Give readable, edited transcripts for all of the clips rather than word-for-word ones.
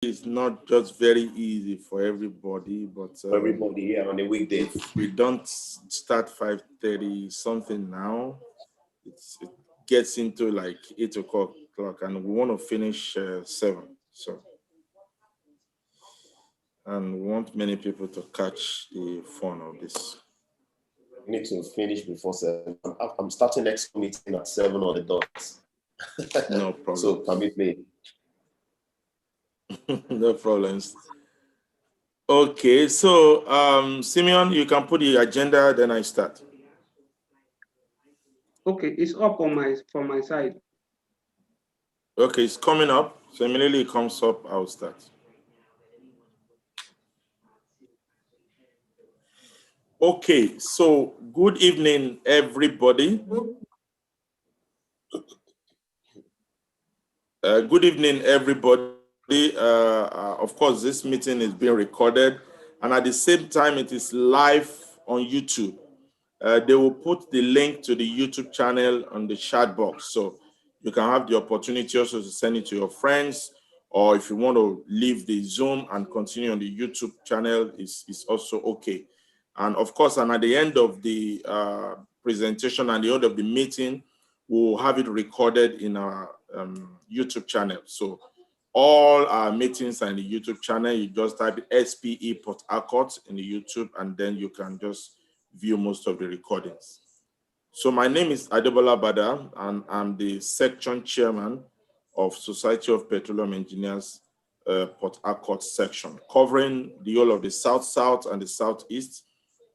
It's not just very easy for everybody, but everybody here on the weekday. If we don't start 5:30 something now, it gets into like 8 o'clock, and we want to finish 7. So, and we want many people to catch the fun of this. We need to finish before 7. I'm starting next meeting at 7 on the dot. No problem. So permit me. No problems. Okay, so Simeon, you can put the agenda, then I start. Okay, it's up on my side. Okay, it's coming up. So immediately it comes up, I'll start. Okay, so good evening, everybody. Good evening, everybody. Of course, this meeting is being recorded, and at the same time, it is live on YouTube. They will put the link to the YouTube channel on the chat box, so you can have the opportunity also to send it to your friends, or if you want to leave the Zoom and continue on the YouTube channel, is also okay. And of course, and at the end of the presentation and the end of the meeting, we'll have it recorded in our YouTube channel. So all our meetings are in the YouTube channel. You just type SPE Port Harcourt in the YouTube, and then you can just view most of the recordings. So my name is Adebola Bada, and I'm the section chairman of Society of Petroleum Engineers Port Harcourt section, covering the whole of the South and the Southeast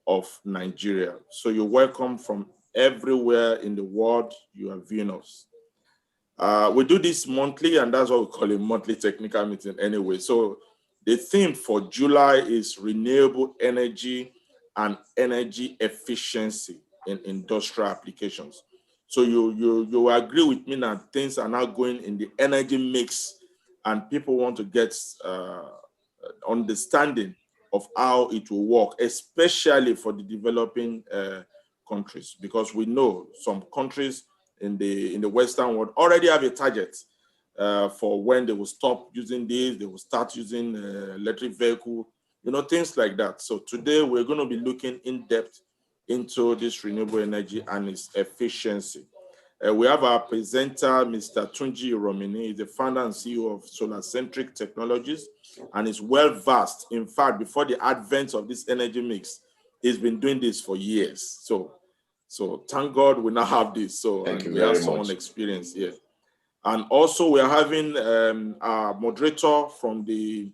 of Nigeria. So you're welcome from everywhere in the world you are viewing us. We do this monthly, and that's what we call a monthly technical meeting anyway. So the theme for July is renewable energy and energy efficiency in industrial applications. So you agree with me that things are now going in the energy mix, and people want to get understanding of how it will work, especially for the developing countries, because we know some countries in the Western world already have a target for when they will stop using this, they will start using electric vehicle, things like that. So today we're going to be looking in depth into this renewable energy and its efficiency. We have our presenter, Mr. Tunji Iramini. He's the founder and CEO of Solar Centric Technologies, and is well versed. In fact, before the advent of this energy mix, he's been doing this for years. So thank God we now have this. So we have someone experienced here. And also we are having our moderator from the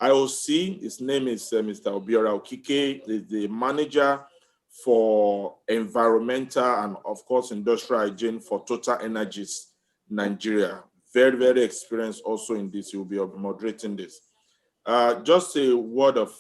IOC. His name is Mr. Obiora Okike. He's the manager for environmental and of course industrial hygiene for Total Energies Nigeria. Very, very experienced also in this. He will be moderating this. Just a word of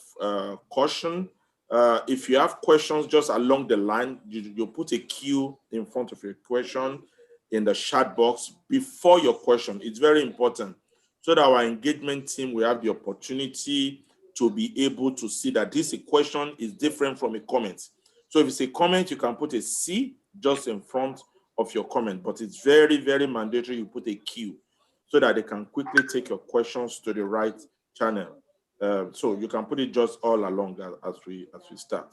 caution. If you have questions just along the line, you put a Q in front of your question in the chat box before your question. It's very important so that our engagement team will have the opportunity to be able to see that this question is different from a comment. So if it's a comment, you can put a C just in front of your comment, but it's very, very mandatory you put a Q so that they can quickly take your questions to the right channel. So you can put it just all along as we start.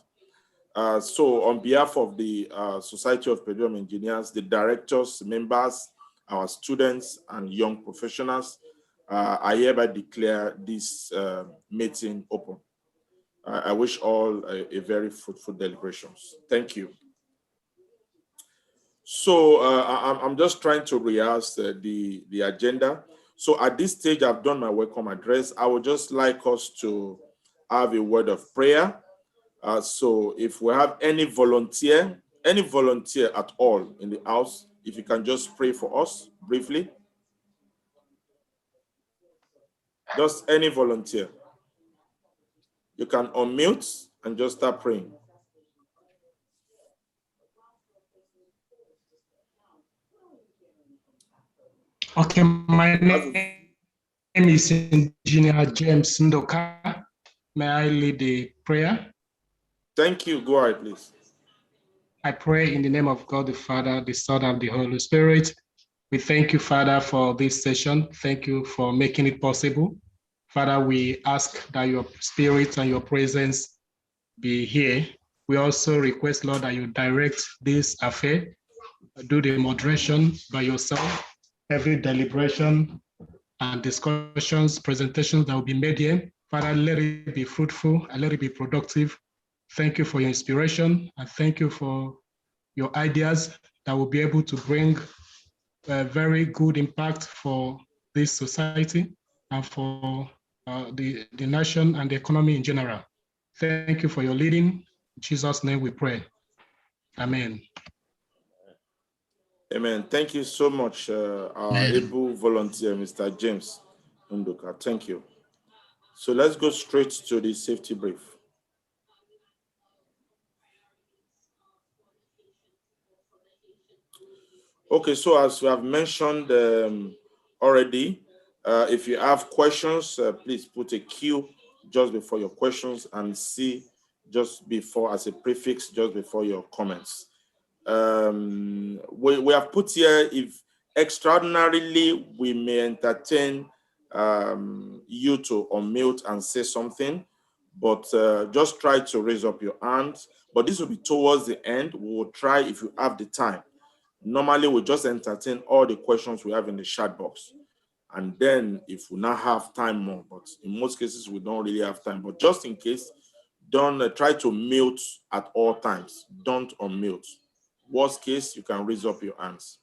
So on behalf of the Society of Petroleum Engineers, the directors, members, our students, and young professionals, I hereby declare this meeting open. I wish all a very fruitful deliberations. Thank you. So I'm just trying to rehearse the agenda. So at this stage, I've done my welcome address. I would just like us to have a word of prayer. So if we have any volunteer at all in the house, if you can just pray for us briefly. Just any volunteer. You can unmute and just start praying. Okay, my name is Engineer James Ndoka. May I lead the prayer? Thank you. Go ahead, please. I pray in the name of God, the Father, the Son, and the Holy Spirit. We thank you, Father, for this session. Thank you for making it possible Father, we ask that your spirit and your presence be here. We also request, Lord, that you direct this affair, do the moderation by yourself, every deliberation and discussions, presentations that will be made here. Father, let it be fruitful and let it be productive. Thank you for your inspiration and thank you for your ideas that will be able to bring a very good impact for this society and for the nation and the economy in general. Thank you for your leading. In Jesus' name we pray. Amen. Amen. Thank you so much, our able volunteer, Mr. James Nduka. Thank you. So let's go straight to the safety brief. Okay, so as we have mentioned already, if you have questions, please put a Q just before your questions and C just before as a prefix, just before your comments. We have put here, if extraordinarily we may entertain you to unmute and say something, but just try to raise up your hand. But this will be towards the end. We will try if you have the time. Normally, we just entertain all the questions we have in the chat box. And then if we now have time more, but in most cases, we don't really have time. But just in case, don't try to mute at all times. Don't unmute. Worst case, you can raise up your hands.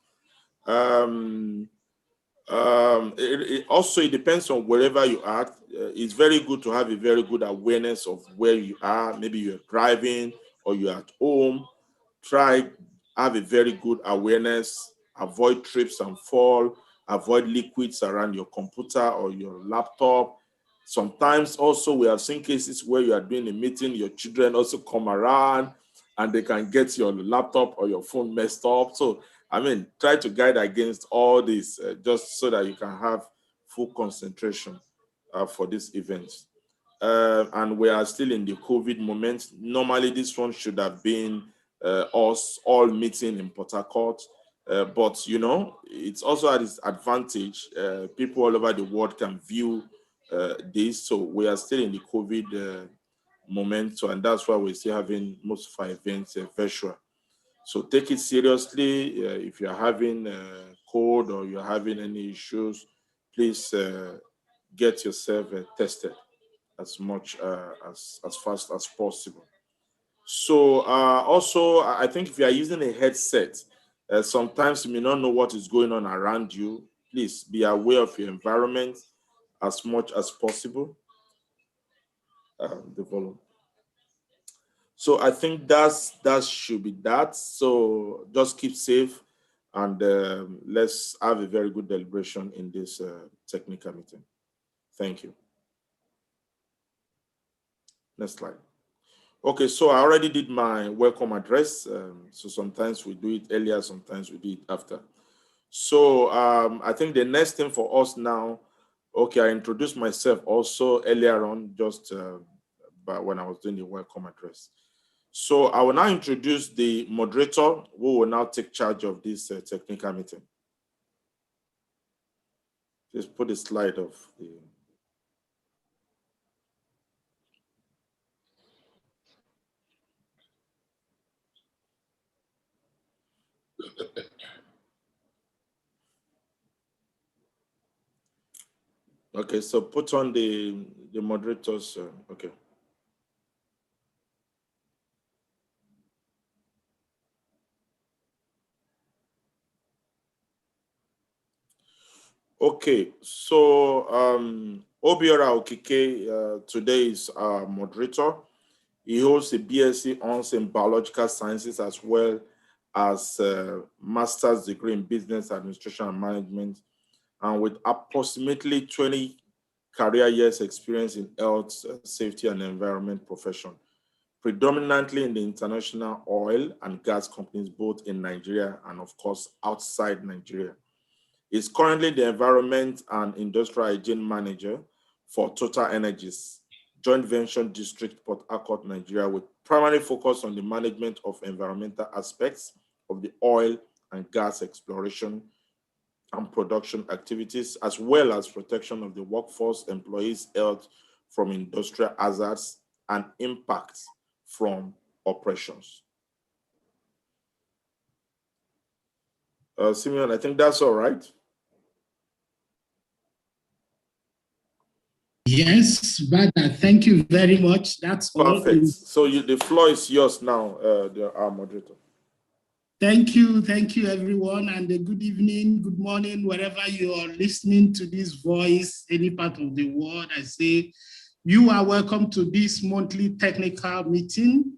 It depends on wherever you are. It's very good to have a very good awareness of where you are. Maybe you're driving or you're at home. Have a very good awareness, avoid trips and fall, avoid liquids around your computer or your laptop. Sometimes also we have seen cases where you are doing a meeting, your children also come around and they can get your laptop or your phone messed up. So, I mean, try to guide against all this just so that you can have full concentration for this event. And we are still in the COVID moment. Normally, this one should have been us all meeting in Port Harcourt. But, you know, it's also at its advantage. People all over the world can view this. So we are still in the COVID moment. So, and that's why we're still having most of our events virtual. So take it seriously. If you're having cold or you're having any issues, please get yourself tested as much as fast as possible. So also, I think if you are using a headset, sometimes you may not know what is going on around you. Please be aware of your environment as much as possible. The volume. So I think that should be that. So just keep safe and let's have a very good deliberation in this technical meeting. Thank you. Next slide. Okay, so I already did my welcome address. So sometimes we do it earlier, sometimes we do it after. So I think the next thing for us now, okay, I introduced myself also earlier on, just when I was doing the welcome address. So I will now introduce the moderator who will now take charge of this technical meeting. Just put a slide of the... Okay, so put on the moderators, okay. Okay, so Obiora Okike today is our moderator. He holds a BSc Honors in Biological Sciences as well as a Master's degree in Business Administration and Management, and with approximately 20 career years experience in health, safety, and environment profession, predominantly in the international oil and gas companies, both in Nigeria and of course, outside Nigeria. He's currently the Environment and Industrial Hygiene Manager for Total Energies, Joint Venture District, Port Harcourt, Nigeria, with primary focus on the management of environmental aspects of the oil and gas exploration and production activities, as well as protection of the workforce, employees' health from industrial hazards and impacts from operations. Simeon, I think that's all right. Yes, Brother, thank you very much. That's perfect. all. So the floor is yours now, our moderator. Thank you, everyone, and good evening, good morning, wherever you are listening to this voice, any part of the world. I say you are welcome to this monthly technical meeting.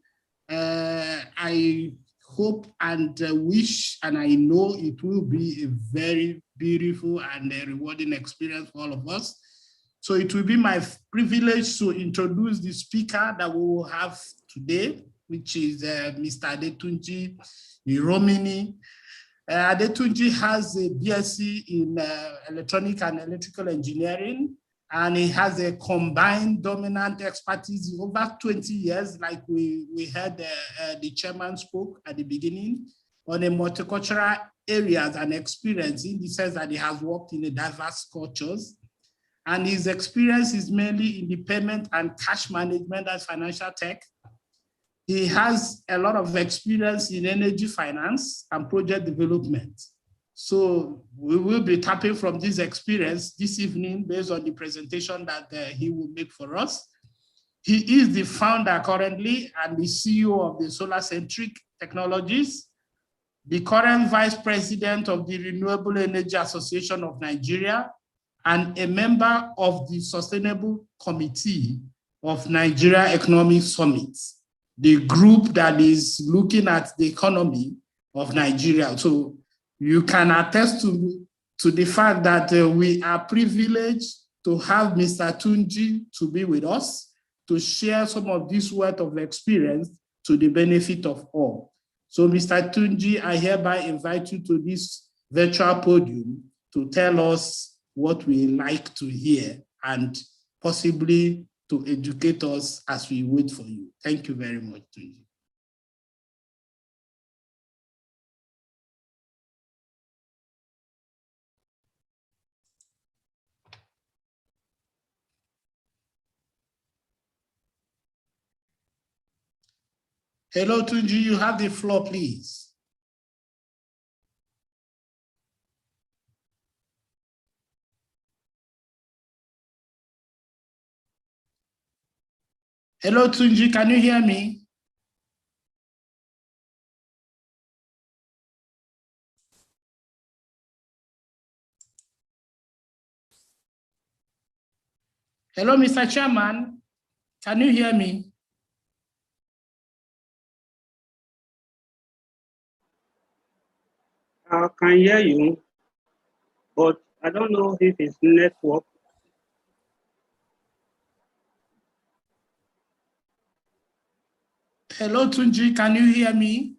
I hope and wish, and I know it will be a very beautiful and a rewarding experience for all of us. So it will be my privilege to introduce the speaker that we will have today, which is Mr. Tunji Iramini. Tunji has a BSc in electronic and electrical engineering, and he has a combined dominant expertise in over 20 years, like we heard the chairman spoke at the beginning, on a multicultural areas and experience in the sense that he has worked in a diverse cultures. And his experience is mainly in the payment and cash management as financial tech. He has a lot of experience in energy finance and project development. So we will be tapping from this experience this evening based on the presentation that he will make for us. He is the founder currently and the CEO of the Solar Centric Technologies, the current vice president of the Renewable Energy Association of Nigeria, and a member of the Sustainable Committee of Nigeria Economic Summit, the group that is looking at the economy of Nigeria. So you can attest to the fact that we are privileged to have Mr. Tunji to be with us, to share some of this wealth of experience to the benefit of all. So Mr. Tunji, I hereby invite you to this virtual podium to tell us what we like to hear and possibly to educate us as we wait for you. Thank you very much, Tunji. Hello, Tunji, you have the floor, please. Hello, Tunji, can you hear me? Hello, Mr. Chairman, can you hear me? I can hear you, but I don't know if it's network. Hello, Tunji, can you hear me?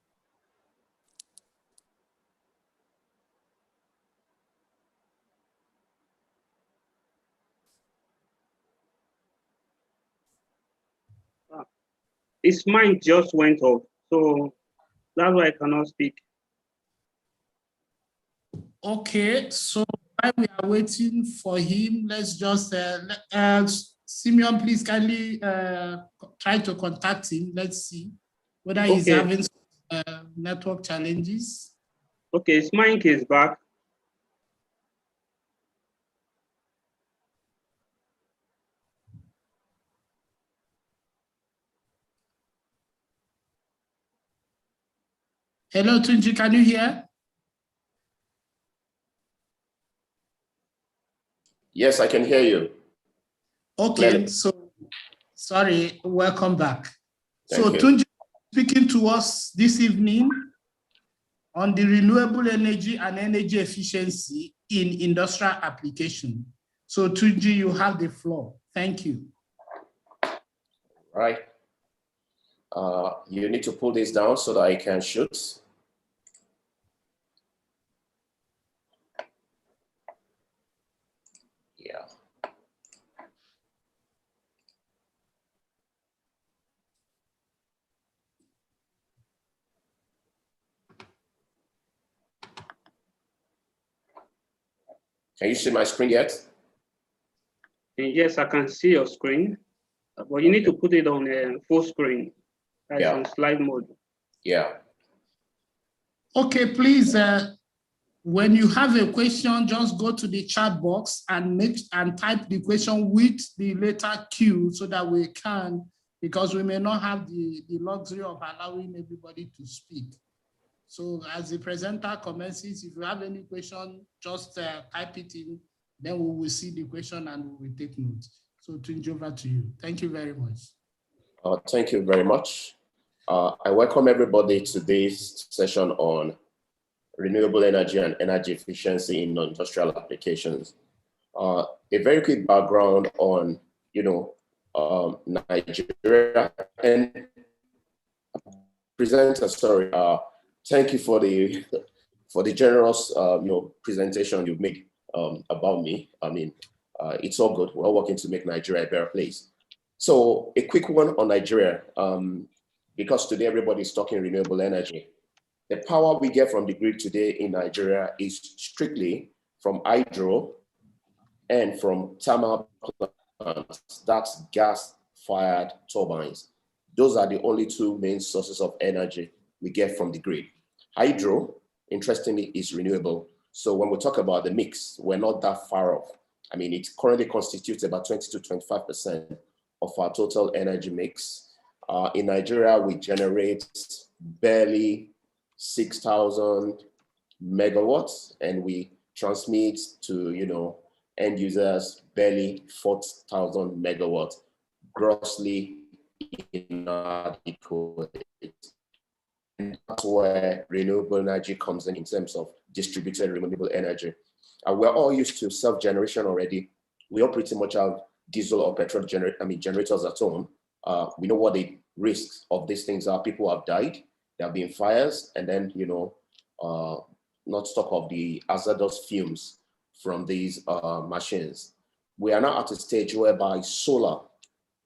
His mic just went off, so that's why I cannot speak. Okay, so while we are waiting for him, let's just, Simeon, please kindly try to contact him. Let's see whether he's having network challenges. Okay, his mic is back. Hello, Tunji, can you hear? Yes, I can hear you. Okay, Clearly. so sorry, welcome back. Thank you. Tunji speaking to us this evening on the renewable energy and energy efficiency in industrial application. So Tunji, you have the floor. Thank you. Right. You need to pull this down so that I can shoot. Yeah. Can you see my screen yet? Yes, I can see your screen, but you need to put it on full screen. That's on slide mode. Yeah. Okay, please, when you have a question, just go to the chat box and type the question with the letter Q so that we can, because we may not have the luxury of allowing everybody to speak. So as the presenter commences, if you have any question, just type it in, then we will see the question and we will take notes. So Tunji, over to you. Thank you very much. Thank you very much. I welcome everybody to this session on renewable energy and energy efficiency in non-industrial applications. A very quick background on, Nigeria and presenter. Sorry, thank you for the generous, presentation you've made about me. I mean, it's all good. We're working to make Nigeria a better place. So a quick one on Nigeria, because today everybody's talking renewable energy. The power we get from the grid today in Nigeria is strictly from hydro and from thermal plants, that's gas-fired turbines. Those are the only two main sources of energy we get from the grid. Hydro, interestingly, is renewable. So when we talk about the mix, we're not that far off. I mean, it currently constitutes about 20 to 25% of our total energy mix. In Nigeria, we generate barely 6,000 megawatts, and we transmit to, end users barely 4,000 megawatts grossly inadequate. And that's where renewable energy comes in terms of distributed renewable energy. We're all used to self-generation already. We all pretty much have diesel or petrol generators at home. We know what the risks of these things are. People have died, there have been fires, and then, not talk of the hazardous fumes from these machines. We are now at a stage whereby solar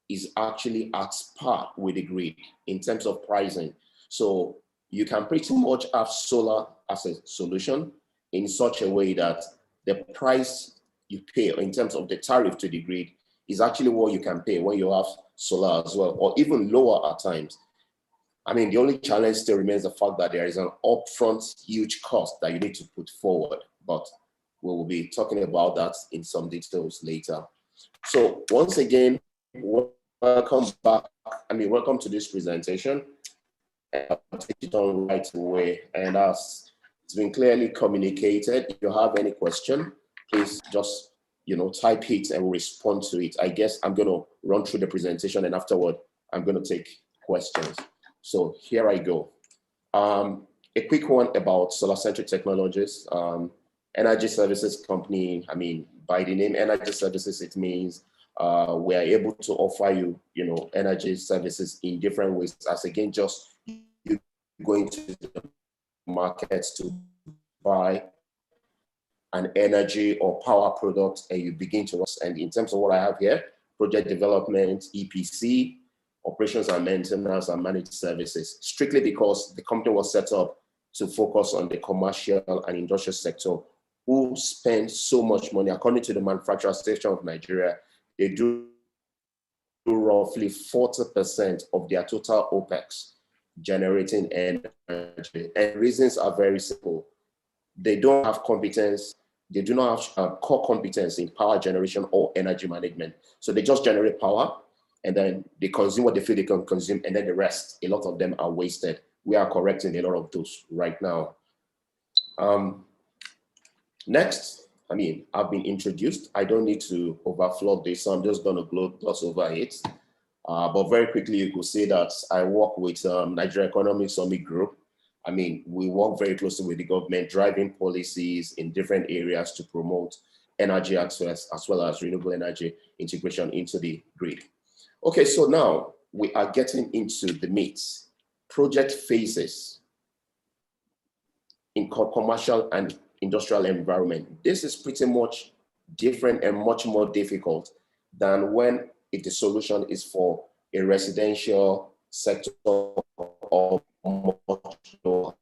is actually at par with the grid in terms of pricing. So you can pretty much have solar as a solution in such a way that the price you pay in terms of the tariff to the grid is actually what you can pay when you have solar as well, or even lower at times. I mean, the only challenge still remains the fact that there is an upfront huge cost that you need to put forward, but we will be talking about that in some details later. So once again, welcome back. Welcome to this presentation. I'll take it on right away. And as it's been clearly communicated, if you have any question, please just type it and we'll respond to it. I guess I'm going to run through the presentation and afterward, I'm going to take questions. So here I go. A quick one about solar-centric technologies. Energy services company, by the name energy services, it means we are able to offer you, energy services in different ways, as again, just you going to the markets to buy an energy or power product and you begin to work. And in terms of what I have here, project development, EPC, operations and maintenance and managed services, strictly because the company was set up to focus on the commercial and industrial sector who spend so much money. According to the Manufacturing Association of Nigeria, they do roughly 40% of their total OPEX generating energy. And reasons are very simple. They don't have competence. They do not have core competence in power generation or energy management. So they just generate power and then they consume what they feel they can consume, and then the rest, a lot of them are wasted. We are correcting a lot of those right now. Next, I've been introduced. I don't need to overflow this, so I'm just going to gloss over it. But very quickly, you could say that I work with Nigeria Economic Summit Group. We work very closely with the government, driving policies in different areas to promote energy access as well as renewable energy integration into the grid. Okay, so now we are getting into the meat. Project phases in commercial and industrial environment. This is pretty much different and much more difficult than when the solution is for a residential sector or much lower.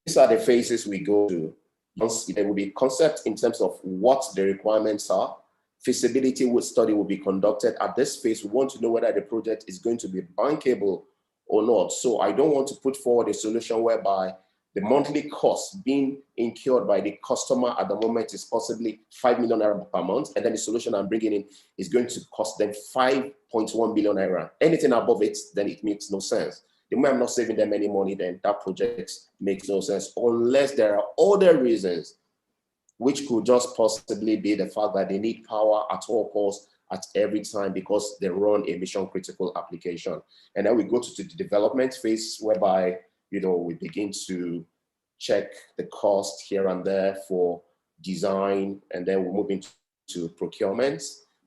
These are the phases we go to There will be concept in terms of what the requirements are. Feasibility study will be conducted. At this phase, we want to know whether the project is going to be bankable or not. So I don't want to put forward a solution whereby the monthly cost being incurred by the customer at the moment is possibly 5 million naira per month, and then the solution I'm bringing in is going to cost them 5.1 billion naira. Anything above it, then it makes no sense. The moment I'm not saving them any money, then that project makes no sense, unless there are other reasons, which could just possibly be the fact that they need power at all costs at every time because they run a mission critical application. And then we go to the development phase, whereby we begin to check the cost here and there for design, and then we move into procurement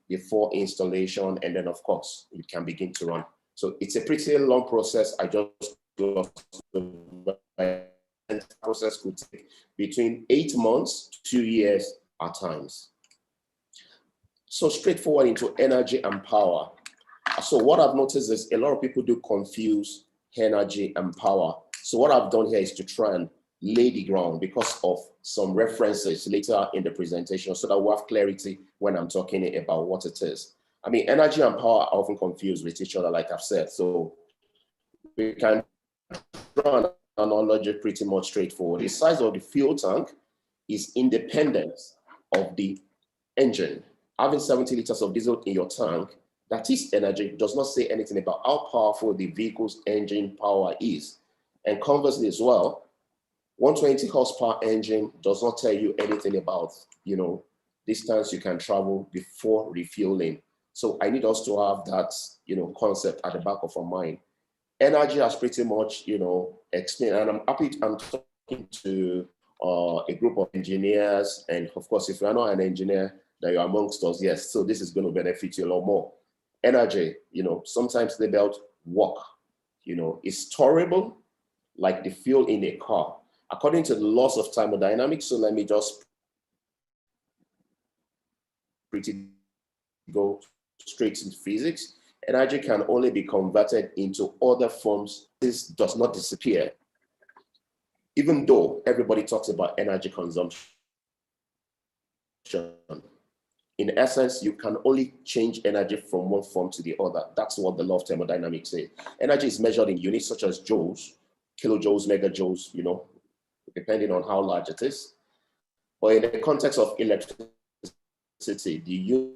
before installation, and then of course it can begin to run. So it's a pretty long process. I just go the process could take between 8 months to 2 years at times. So straightforward into energy and power. So what I've noticed is a lot of people do confuse energy and power. So what I've done here is to try and lay the ground because of some references later in the presentation, so that we'll have clarity when I'm talking about what it is. I mean, energy and power are often confused with each other, like I've said. So we can draw an analogy pretty much straightforward. The size of the fuel tank is independent of the engine. Having 70 liters of diesel in your tank, that is energy, does not say anything about how powerful the vehicle's engine power is. And conversely as well, 120 horsepower engine does not tell you anything about, distance you can travel before refueling. So I need us to have that, concept at the back of our mind. Energy has pretty much, explained, and I'm talking to a group of engineers, and of course, if you're not an engineer, that you're amongst us, yes, so this is going to benefit you a lot more. Energy, sometimes labeled work, is storable, like the fuel in a car, according to the laws of thermodynamics. So let me just go straight into physics. Energy can only be converted into other forms. This does not disappear, even though everybody talks about energy consumption. In essence, you can only change energy from one form to the other. That's what the law of thermodynamics says. Energy is measured in units such as joules, kilojoules, megajoules, depending on how large it is. But in the context of electricity, the unit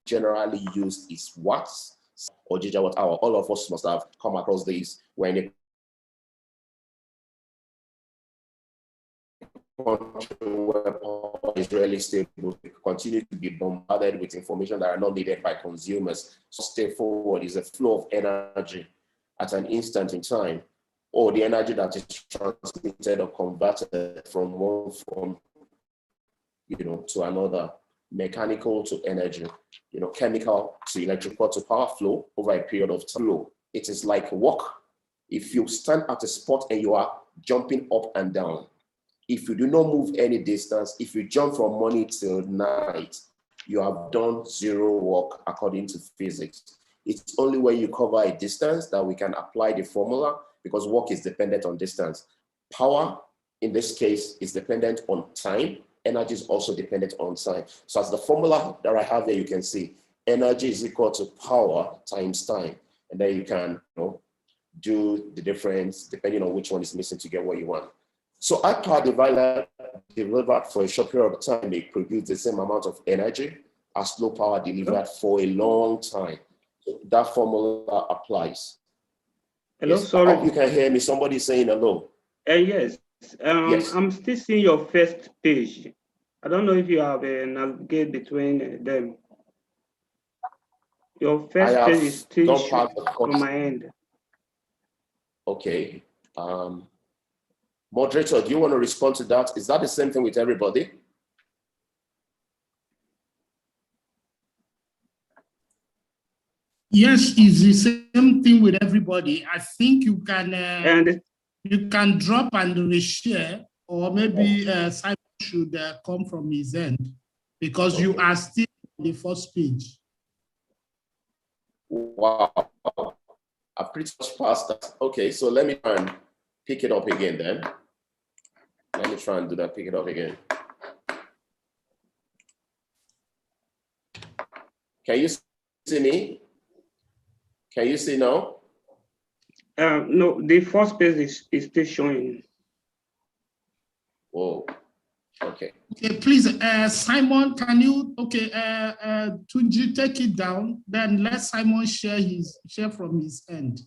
generally used is watts or gigawatt hour. All of us must have come across these when a country where power is really stable, continue to be bombarded with information that are not needed by consumers. So straightforward is a flow of energy at an instant in time, or the energy that is transmitted or converted from one form, to another, mechanical to energy, chemical to electrical to power flow over a period of time. It is like a walk. If you stand at a spot and you are jumping up and down, if you do not move any distance, if you jump from morning till night, you have done zero work according to physics. It's only when you cover a distance that we can apply the formula, because work is dependent on distance. Power, in this case, is dependent on time. Energy is also dependent on time. So as the formula that I have there, you can see energy is equal to power times time. And then you can do the difference depending on which one is missing to get what you want. So at power delivered for a short period of time, may produce the same amount of energy as low power delivered for a long time. So that formula applies. Hello, yes. sorry. I hope you can hear me. Somebody saying hello. Yes. Yes. I'm still seeing your first page. I don't know if you have navigate between them. Your first page is still short from my end. Okay. Moderator, do you want to respond to that? Is that the same thing with everybody? Yes, it's the same thing with everybody. I think you can drop and reshare, or maybe Simon should come from his end, because you are still on the first page. Wow. I've pretty much passed that. Okay, so let me try and pick it up again then. Let me try and do that, pick it up again. Can you see me? Can you see now? No, the first page is still showing. Whoa, okay. Okay, please, Simon, can you, okay, Tunji, take it down, then let Simon share from his end.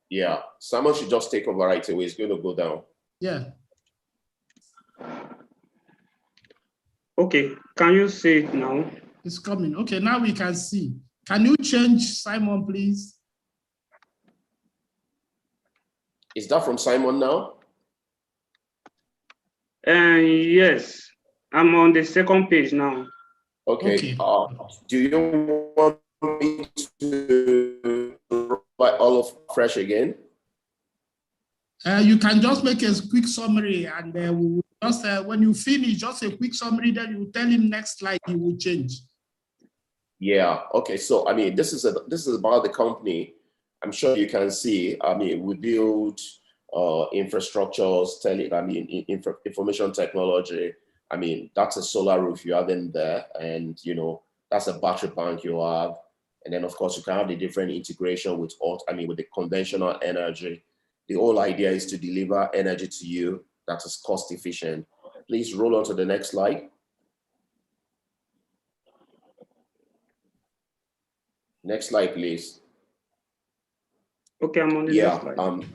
Yeah, Simon should just take over right away. It's going to go down. Yeah. Okay, can you see it now? It's coming. Okay, now we can see. Can you change Simon, please? Is that from Simon now? Yes, I'm on the second page now. Okay. Do you want me to write all of fresh again? You can just make a quick summary, and we will just when you finish, just a quick summary. Then you tell him next slide he will change. Yeah. Okay. So I mean, this is about the company. I'm sure you can see. I mean, we build infrastructures, information technology. I mean, that's a solar roof you have in there, and you know that's a battery bank you have, and then of course you can have the different integration with with the conventional energy. The whole idea is to deliver energy to you that is cost efficient. Please roll on to the next slide. Next slide, please. Okay, I'm on the next slide.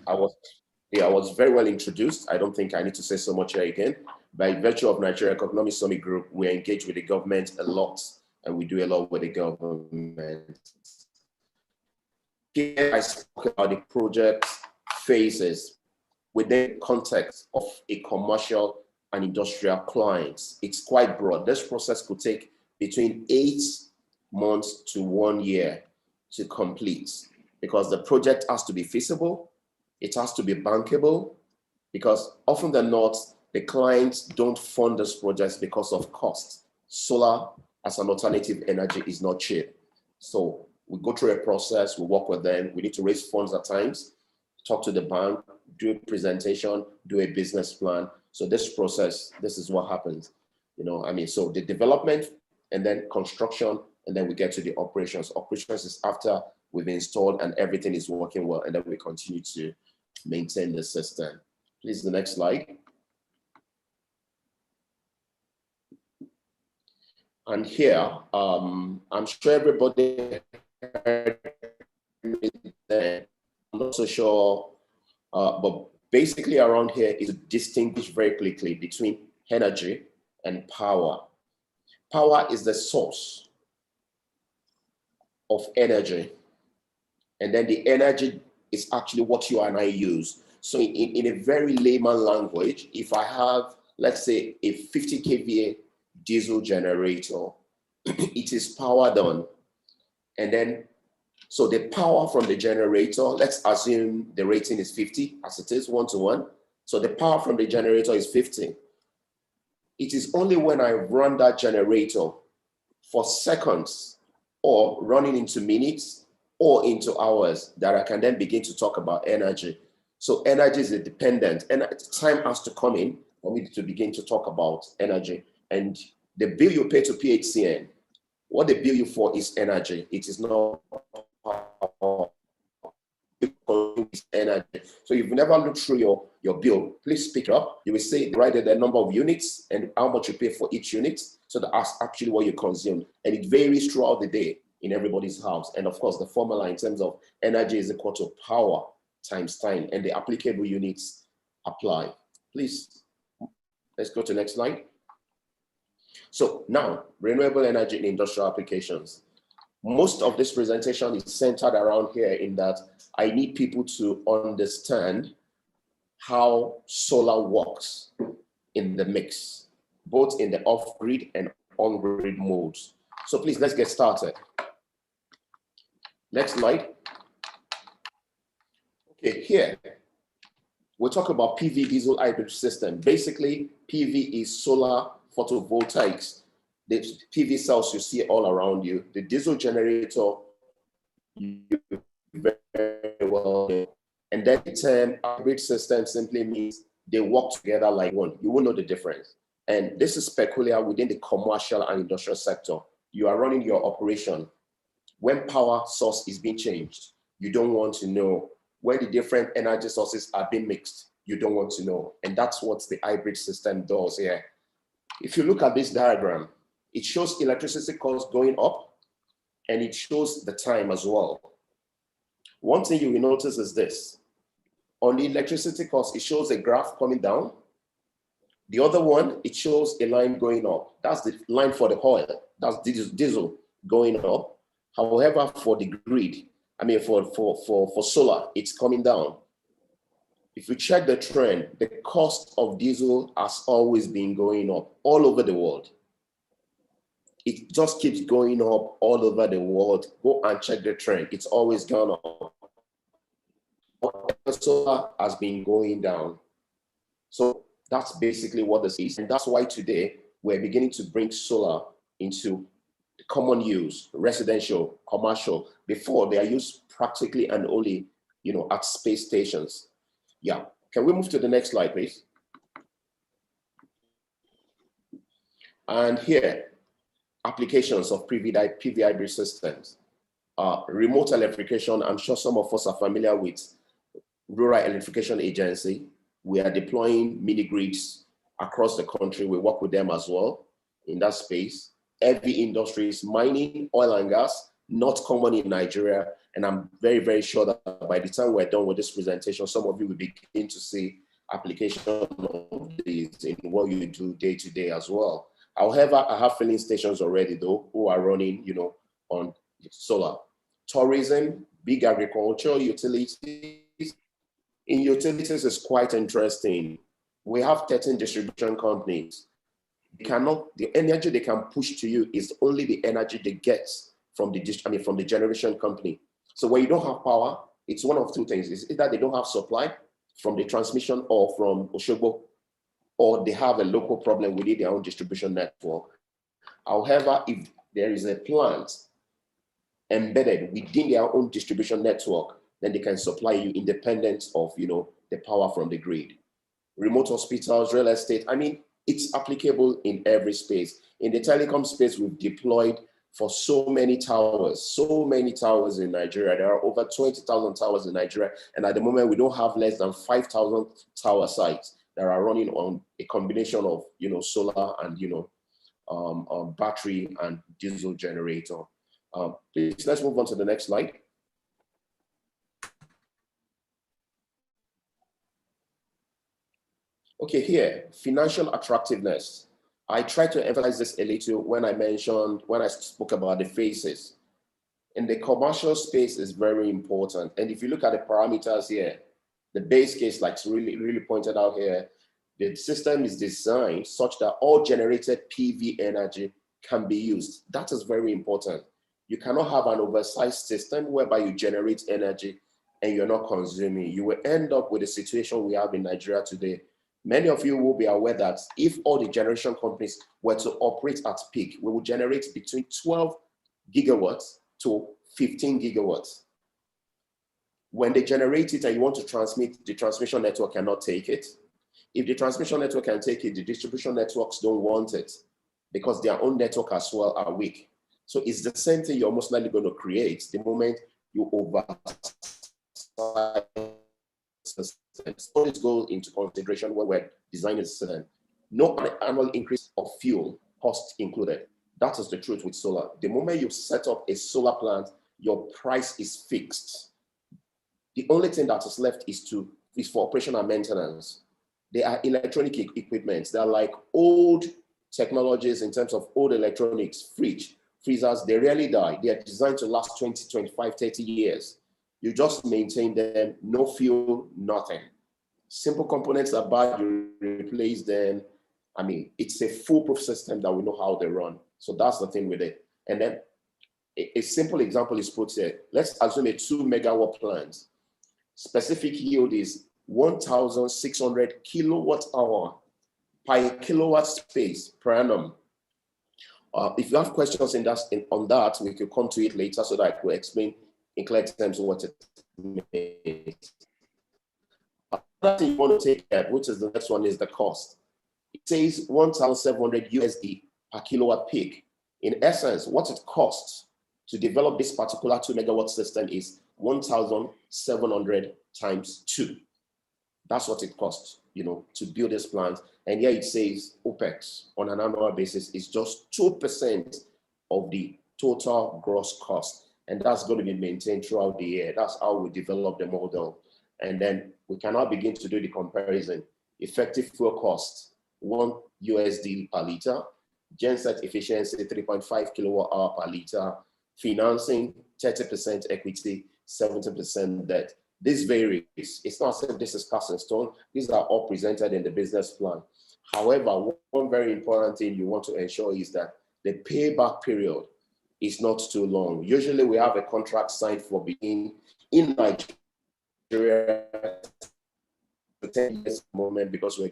I was very well introduced. I don't think I need to say so much here again. By virtue of Nigeria Economic Summit Group, we engage with the government a lot, and we do a lot with the government. Here I spoke about the project phases within the context of a commercial and industrial clients. It's quite broad. This process could take between 8 months to 1 year to complete, because the project has to be feasible, it has to be bankable, because often than not, the clients don't fund these projects because of cost. Solar as an alternative energy is not cheap. So we go through a process, we work with them, we need to raise funds at times, talk to the bank, do a presentation, do a business plan. So this process, this is what happens. You know, I mean, so the development and then construction, and then we get to the operations. Operations is after we've installed and everything is working well, and then we continue to maintain the system. Please, the next slide. And here, I'm sure everybody heard it. I'm not so sure, but basically around here is to distinguish very quickly between energy and power. Power is the source of energy, and then the energy is actually what you and I use. So in a very layman language, if I have, let's say, a 50 kVA diesel generator, it is powered on, and then so the power from the generator, let's assume the rating is 50 as it is 1-to-1. So the power from the generator is 50. It is only when I run that generator for seconds or running into minutes or into hours that I can then begin to talk about energy. So energy is dependent, and time has to come in for me to begin to talk about energy. And the bill you pay to PHCN, what they bill you for is energy. It is not energy. So if you never look through your bill, please pick it up. You will see right there the number of units and how much you pay for each unit. So that's actually what you consume. And it varies throughout the day in everybody's house. And of course, the formula in terms of energy is equal to power times time, and the applicable units apply. Please, let's go to the next slide. So now, renewable energy in industrial applications. Most of this presentation is centered around here in that I need people to understand how solar works in the mix, both in the off-grid and on-grid modes. So please, let's get started. Next slide. Okay, here, we'll talk about PV diesel hybrid system. Basically, PV is solar photovoltaics. The PV cells you see all around you. The diesel generator you very well. And then the term hybrid system simply means they work together like one. You will know the difference. And this is peculiar within the commercial and industrial sector. You are running your operation. When power source is being changed, you don't want to know. When the different energy sources are being mixed, you don't want to know. And that's what the hybrid system does here. If you look at this diagram, it shows electricity costs going up, and it shows the time as well. One thing you will notice is this. On the electricity cost, it shows a graph coming down. The other one, it shows a line going up. That's the line for the oil. That's diesel going up. However, for the grid, I mean, for solar, it's coming down. If you check the trend, the cost of diesel has always been going up all over the world. It just keeps going up all over the world. Go and check the trend. It's always gone up. Solar has been going down. So that's basically what this is. And that's why today we're beginning to bring solar into common use, residential, commercial. Before, they are used practically and only, at space stations. Yeah. Can we move to the next slide, please? And here, applications of PV hybrid systems. Remote electrification, I'm sure some of us are familiar with Rural Electrification Agency. We are deploying mini grids across the country. We work with them as well in that space. Heavy industries, mining, oil and gas, not common in Nigeria. And I'm very, very sure that by the time we're done with this presentation, some of you will begin to see application of these in what you do day to day as well. However, I have filling stations already though, who are running, on solar. Tourism, big agriculture, utilities. In utilities is quite interesting. We have 13 distribution companies. The energy they can push to you is only the energy they get from the generation company. So when you don't have power, it's one of two things. It's either they don't have supply from the transmission or from Osogbo, or they have a local problem within their own distribution network. However, if there is a plant embedded within their own distribution network, then they can supply you independent of, the power from the grid. Remote hospitals, real estate, it's applicable in every space. In the telecom space, we've deployed for so many towers in Nigeria. There are over 20,000 towers in Nigeria. And at the moment, we don't have less than 5,000 tower sites that are running on a combination of, solar and, battery and diesel generator. Please, let's move on to the next slide. Okay, here, financial attractiveness. I tried to emphasize this a little when I spoke about the phases. In the commercial space is very important. And if you look at the parameters here, the base case, like really pointed out here, the system is designed such that all generated PV energy can be used. That is very important. You cannot have an oversized system whereby you generate energy and you're not consuming. You will end up with a situation we have in Nigeria today. Many of you will be aware that if all the generation companies were to operate at peak, we would generate between 12 gigawatts to 15 gigawatts. When they generate it and you want to transmit, the transmission network cannot take it. If the transmission network can take it, the distribution networks don't want it because their own network as well are weak. So it's the same thing you're most likely going to create the moment you oversize systems. All this goes into consideration when we're designing a system. No annual increase of fuel cost included. That is the truth with solar. The moment you set up a solar plant, your price is fixed. The only thing that is left is for operation and maintenance. They are electronic equipment. They're like old technologies in terms of old electronics, freezers, they rarely die. They are designed to last 20, 25, 30 years. You just maintain them, no fuel, nothing. Simple components are bad, you replace them. It's a foolproof system that we know how they run. So that's the thing with it. And then a simple example is put here. Let's assume a 2 megawatt plant. Specific yield is 1,600 kilowatt hour per kilowatt space per annum. If you have questions on that, we could come to it later so that I could explain in clear terms of what it means. Another thing you want to take care, which is the next one, is the cost. It says 1,700 USD per kilowatt peak. In essence, what it costs to develop this particular 2 megawatt system is 1,700 times 2. That's what it costs, to build this plant. And here it says OPEX on an annual basis is just 2% of the total gross cost. And that's going to be maintained throughout the year. That's how we develop the model. And then we can now begin to do the comparison. Effective fuel cost, 1 USD per liter. Genset efficiency, 3.5 kilowatt hour per liter. Financing, 30% equity, 70% debt. This varies. It's not as if this is cast in stone. These are all presented in the business plan. However, one very important thing you want to ensure is that the payback period is not too long. Usually we have a contract signed for being in Nigeria for 10 years at the moment because we're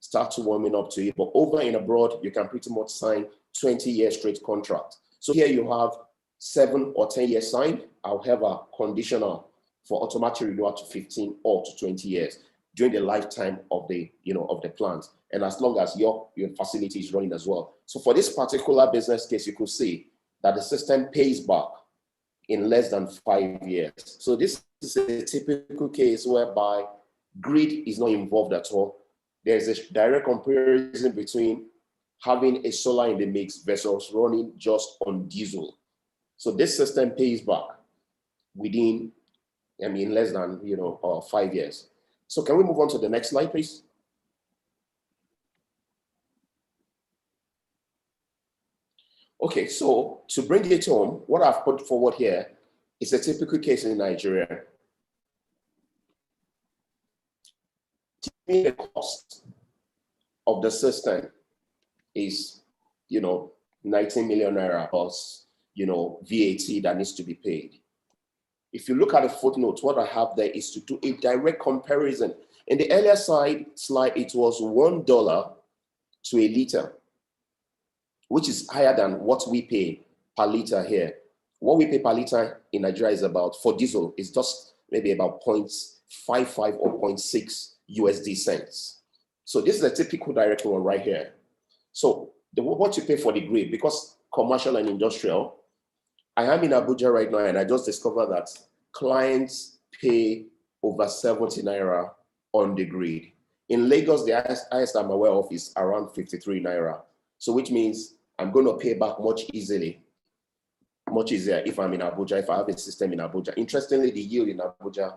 start warming up to it. But over in abroad, you can pretty much sign 20-year straight contract. So here you have 7 or 10 years signed, however, conditional for automatic renewal to 15 or to 20 years during the lifetime of the, of the plant. And as long as your facility is running as well. So for this particular business case, you could see that the system pays back in less than 5 years. So this is a typical case whereby grid is not involved at all. There's a direct comparison between having a solar in the mix versus running just on diesel. So this system pays back within, less than, 5 years. So can we move on to the next slide, please? Okay, so to bring it home, what I've put forward here is a typical case in Nigeria. The cost of the system is, 19 million naira plus, VAT that needs to be paid. If you look at the footnote, what I have there is to do a direct comparison. In the earlier slide, it was $1 to a liter, which is higher than what we pay per liter here. What we pay per liter in Nigeria is about, for diesel, is just maybe about 0.55 or 0.6 USD cents. So this is a typical direct one right here. So what you pay for the grid, because commercial and industrial, I am in Abuja right now and I just discovered that clients pay over 70 naira on the grid. In Lagos, the highest I'm aware of is around 53 naira. So which means I'm going to pay back much easier if I'm in Abuja, if I have a system in Abuja. Interestingly, the yield in Abuja,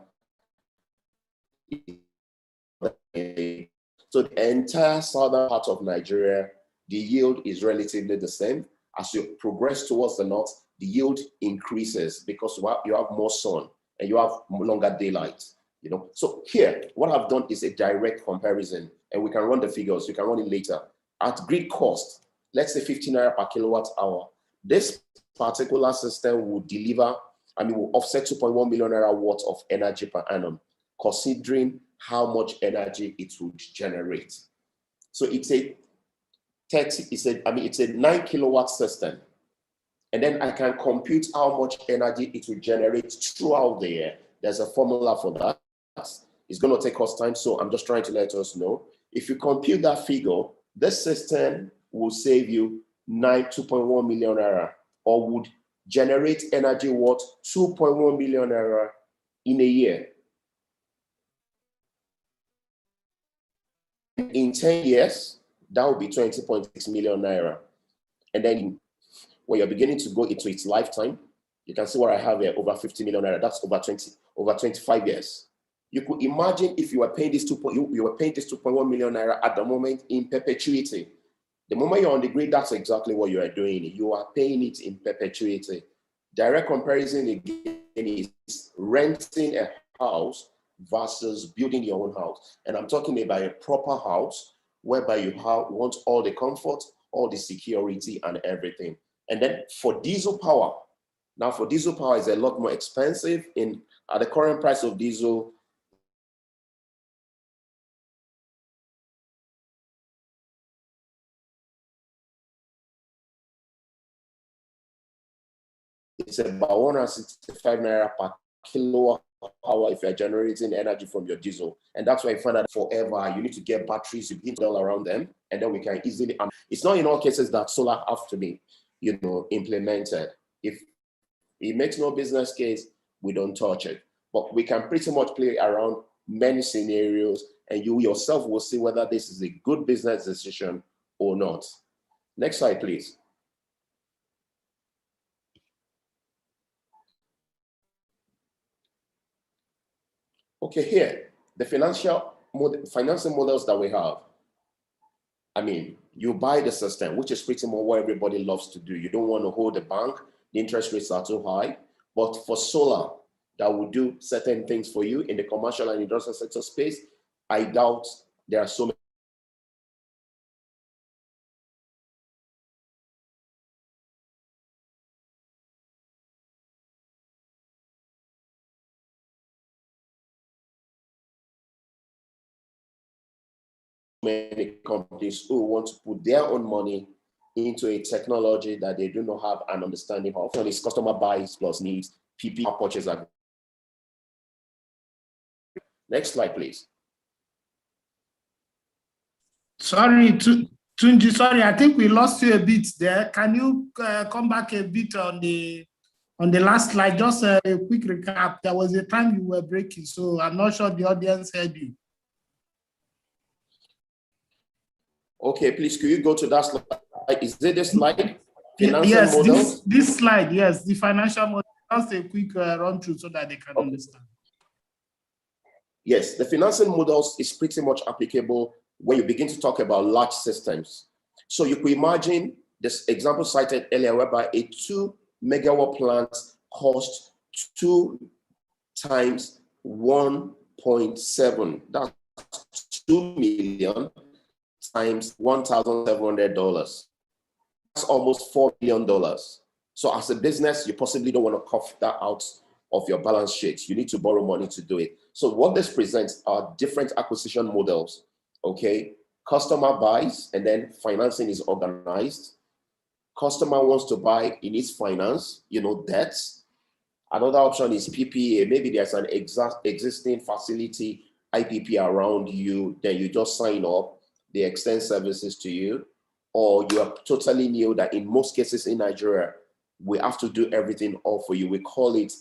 so the entire southern part of Nigeria, the yield is relatively the same. As you progress towards the north, the yield increases because you have more sun and you have longer daylight. So here, what I've done is a direct comparison, and we can run the figures. You can run it later. At grid cost, let's say 15 naira per kilowatt hour. This particular system will deliver, will offset 2.1 million naira worth of energy per annum, considering how much energy it would generate. So it's a 9 kilowatt system. And then I can compute how much energy it will generate throughout the year. There's a formula for that. It's going to take us time, so I'm just trying to let us know. If you compute that figure, this system will save you 2.1 million naira, or would generate energy worth 2.1 million naira in a year. In 10 years, that would be 20.6 million naira. And then when you're beginning to go into its lifetime, you can see what I have here, over 50 million naira. That's over 25 years. You could imagine if you were paying this 2.1 million naira at the moment in perpetuity. The moment you're on the grid, that's exactly what you are doing. You are paying it in perpetuity. Direct comparison again is renting a house versus building your own house. And I'm talking about a proper house whereby you want all the comfort, all the security and everything. And then for diesel power, now for diesel power is a lot more expensive. At the current price of diesel, it's about 165 naira per kilowatt hour if you're generating energy from your diesel. And that's why I find that forever, you need to get batteries, you begin to all around them, and then we can easily, it's not in all cases that solar have to be, implemented. If it makes no business case, we don't touch it. But we can pretty much play around many scenarios, and you yourself will see whether this is a good business decision or not. Next slide, please. Okay, here, the financing models that we have. I mean, you buy the system, which is pretty much what everybody loves to do. You don't want to hold the bank, the interest rates are too high. But for solar, that will do certain things for you in the commercial and industrial sector space, I doubt there are so many companies who want to put their own money into a technology that they do not have an understanding of. It's customer buys plus needs, PP purchase. Next slide, please. Sorry, Tunji, sorry, I think we lost you a bit there. Can you come back a bit on the last slide? Just a quick recap. There was a time you were breaking, so I'm not sure the audience heard you. Okay, please, could you go to that slide? Is it this slide? Yes, this slide, yes, the financial model. Just a quick run through so that they can understand. Yes, the financing models is pretty much applicable when you begin to talk about large systems. So you could imagine this example cited earlier, whereby a 2 megawatt plant costs 2 times 1.7. That's 2 million times $1,700. That's almost $4 billion. So as a business, you possibly don't want to cough that out of your balance sheet. You need to borrow money to do it. So what this presents are different acquisition models. Okay, customer buys and then financing is organized. Customer wants to buy, he needs finance, debts. Another option is PPA. Maybe there's an existing facility, IPP around you, then you just sign up, they extend services to you, or you are totally new that in most cases in Nigeria, we have to do everything all for you. We call it,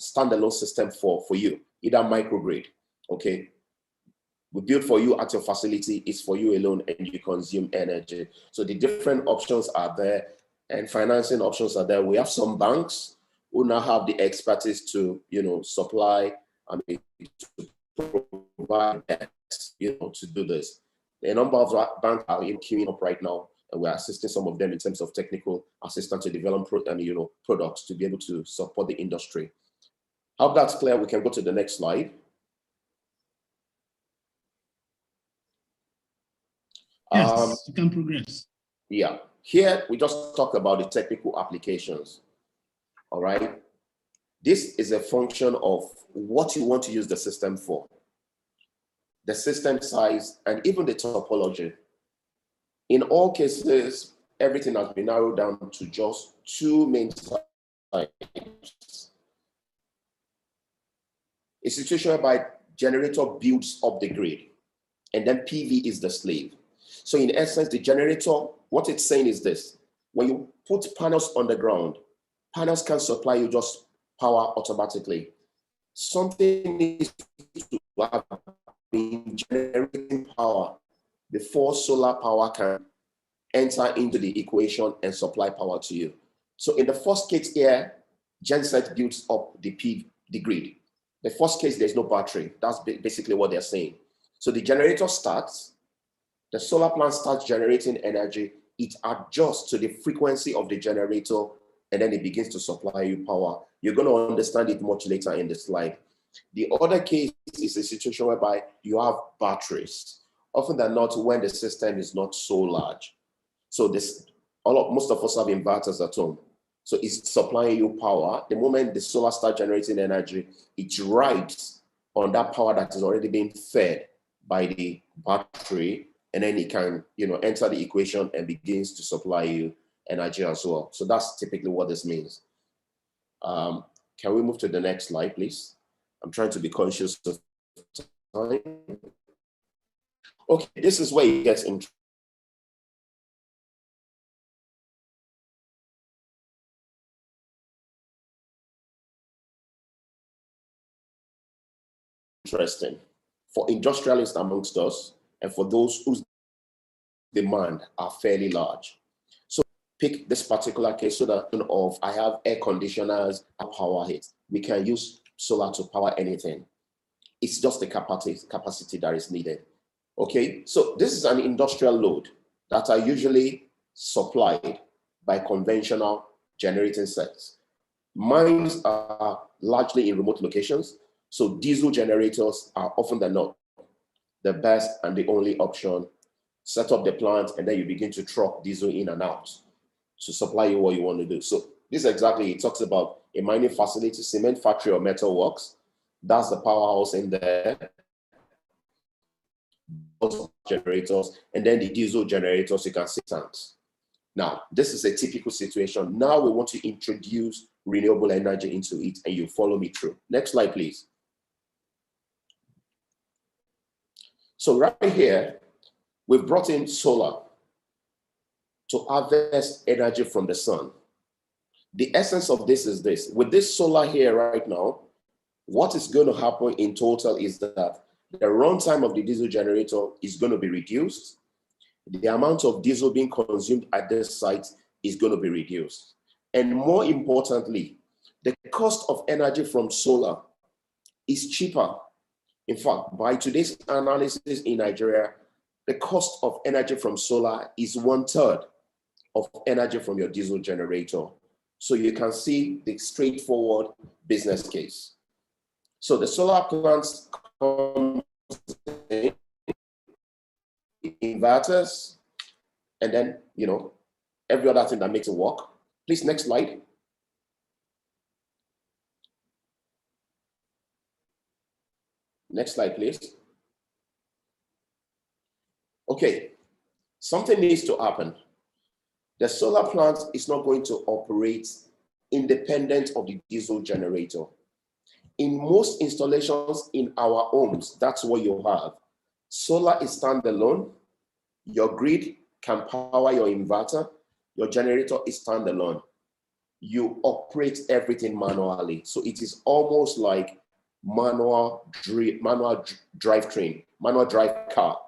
standalone system for you, either microgrid. Okay, we build for you at your facility, it's for you alone, and you consume energy. So the different options are there, and financing options are there. We have some banks who now have the expertise to, supply and to provide, to do this. A number of banks are queuing up right now, and we're assisting some of them in terms of technical assistance to develop products to be able to support the industry. Hope that's clear. We can go to the next slide. Yes, you can progress. Yeah, here we just talk about the technical applications. All right. This is a function of what you want to use the system for, the system size, and even the topology. In all cases, everything has been narrowed down to just 2 main types. A situation whereby generator builds up the grid, and then PV is the slave. So in essence, the generator, what it's saying is this: when you put panels on the ground, panels can supply you just power automatically. Something needs to have been generating power before solar power can enter into the equation and supply power to you. So in the first case here, genset builds up the grid. The first case, there's no battery. That's basically what they're saying. So the generator starts, the solar plant starts generating energy, it adjusts to the frequency of the generator, and then it begins to supply you power. You're going to understand it much later in the slide. The other case is a situation whereby you have batteries, often than not when the system is not so large. So most of us have inverters at home. So it's supplying you power. The moment the solar starts generating energy, it rides on that power that is already being fed by the battery, and then it can, enter the equation and begins to supply you energy as well. So that's typically what this means. Can we move to the next slide, please? I'm trying to be conscious of time. Okay, this is where it gets interesting for industrialists amongst us and for those whose demand are fairly large. So pick this particular case so that of I have air conditioners, power heat. We can use solar to power anything. It's just the capacity that is needed. Okay, so this is an industrial load that are usually supplied by conventional generating sets. Mines are largely in remote locations, so diesel generators are often than not the best and the only option. Set up the plant and then you begin to truck diesel in and out to supply you what you want to do. So this exactly, it talks about a mining facility, cement factory or metal works. That's the powerhouse in there. Generators, and then the diesel generators, you can see tanks. Now, this is a typical situation. Now we want to introduce renewable energy into it, and you follow me through. Next slide, please. So right here, we've brought in solar to harvest energy from the sun. The essence of this is this. With this solar here right now, what is going to happen in total is that the runtime of the diesel generator is going to be reduced. The amount of diesel being consumed at this site is going to be reduced. And more importantly, the cost of energy from solar is cheaper. In fact, by today's analysis in Nigeria, the cost of energy from solar is 1/3 of energy from your diesel generator. So you can see the straightforward business case. So the solar plants come in, inverters, and then, every other thing that makes it work. Please, next slide. Next slide, please. Okay, something needs to happen. The solar plant is not going to operate independent of the diesel generator. In most installations in our homes, that's what you have. Solar is standalone. Your grid can power your inverter. Your generator is standalone. You operate everything manually. So it is almost like manual drivetrain, manual drive car.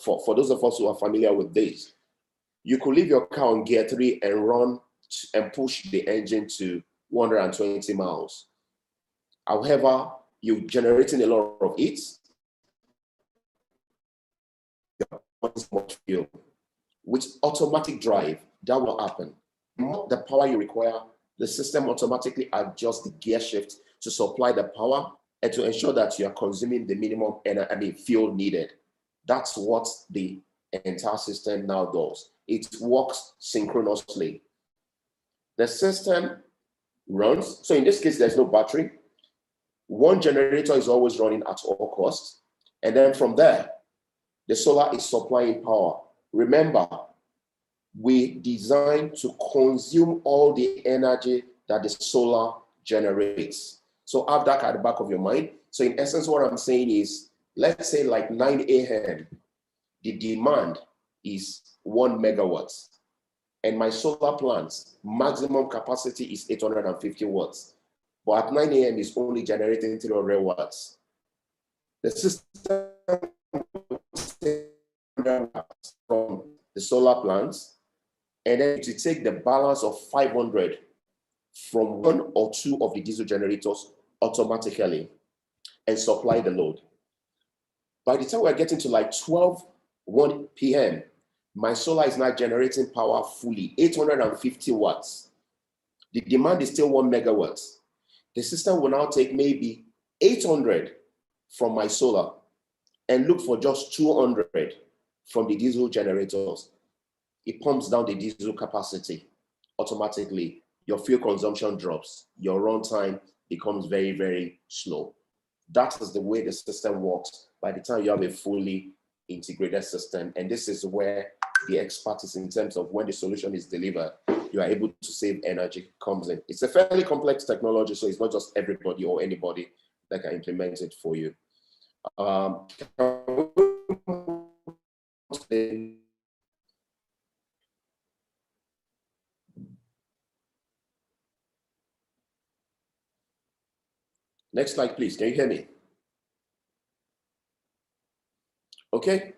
For those of us who are familiar with this, you could leave your car on gear 3 and run and push the engine to 120 miles. However, you're generating a lot of heat, much fuel. With automatic drive, that will happen. The power you require, the system automatically adjusts the gear shift to supply the power and to ensure that you are consuming the minimum fuel needed. That's what the entire system now does. It works synchronously. The system runs, so in this case, there's no battery. One generator is always running at all costs. And then from there, the solar is supplying power. Remember, we designed to consume all the energy that the solar generates. So have that at the back of your mind. So in essence, what I'm saying is, let's say like 9 a.m., the demand is 1 megawatt. And my solar plant's maximum capacity is 850 watts. But at 9 a.m. it's only generating 300 watts. The system from the solar plants, and then to take the balance of 500 from 1 or 2 of the diesel generators automatically and supply the load. By the time we're getting to like 1 p.m., my solar is now generating power fully, 850 watts. The demand is still 1 megawatt. The system will now take maybe 800 from my solar and look for just 200 from the diesel generators. It pumps down the diesel capacity automatically. Your fuel consumption drops. Your runtime becomes very, very slow. That is the way the system works by the time you have a fully integrated system. And this is where the expertise in terms of when the solution is delivered, you are able to save energy comes in. It's a fairly complex technology, so it's not just everybody or anybody that can implement it for you. Next slide, please. Can you hear me? Okay.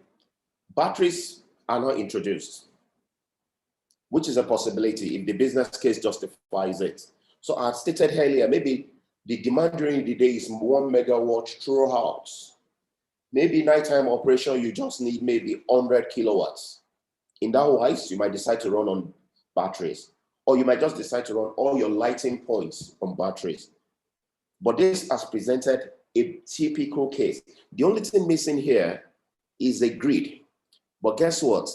Batteries are not introduced, which is a possibility if the business case justifies it. So I stated earlier, maybe the demand during the day is 1 megawatt throughout. Maybe nighttime operation, you just need maybe 100 kilowatts. In that wise, you might decide to run on batteries, or you might just decide to run all your lighting points on batteries. But this has presented a typical case. The only thing missing here is a grid. But guess what?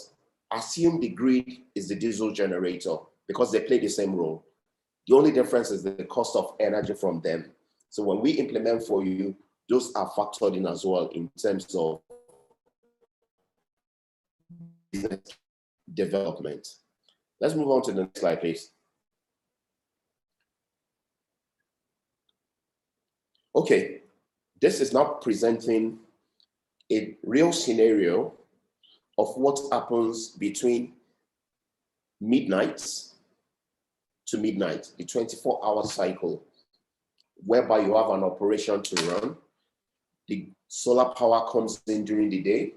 Assume the grid is the diesel generator because they play the same role. The only difference is the cost of energy from them. So when we implement for you, those are factored in as well in terms of business development. Let's move on to the next slide, please. Okay, this is now presenting a real scenario of what happens between midnight to midnight, the 24-hour cycle, whereby you have an operation to run. The solar power comes in during the day.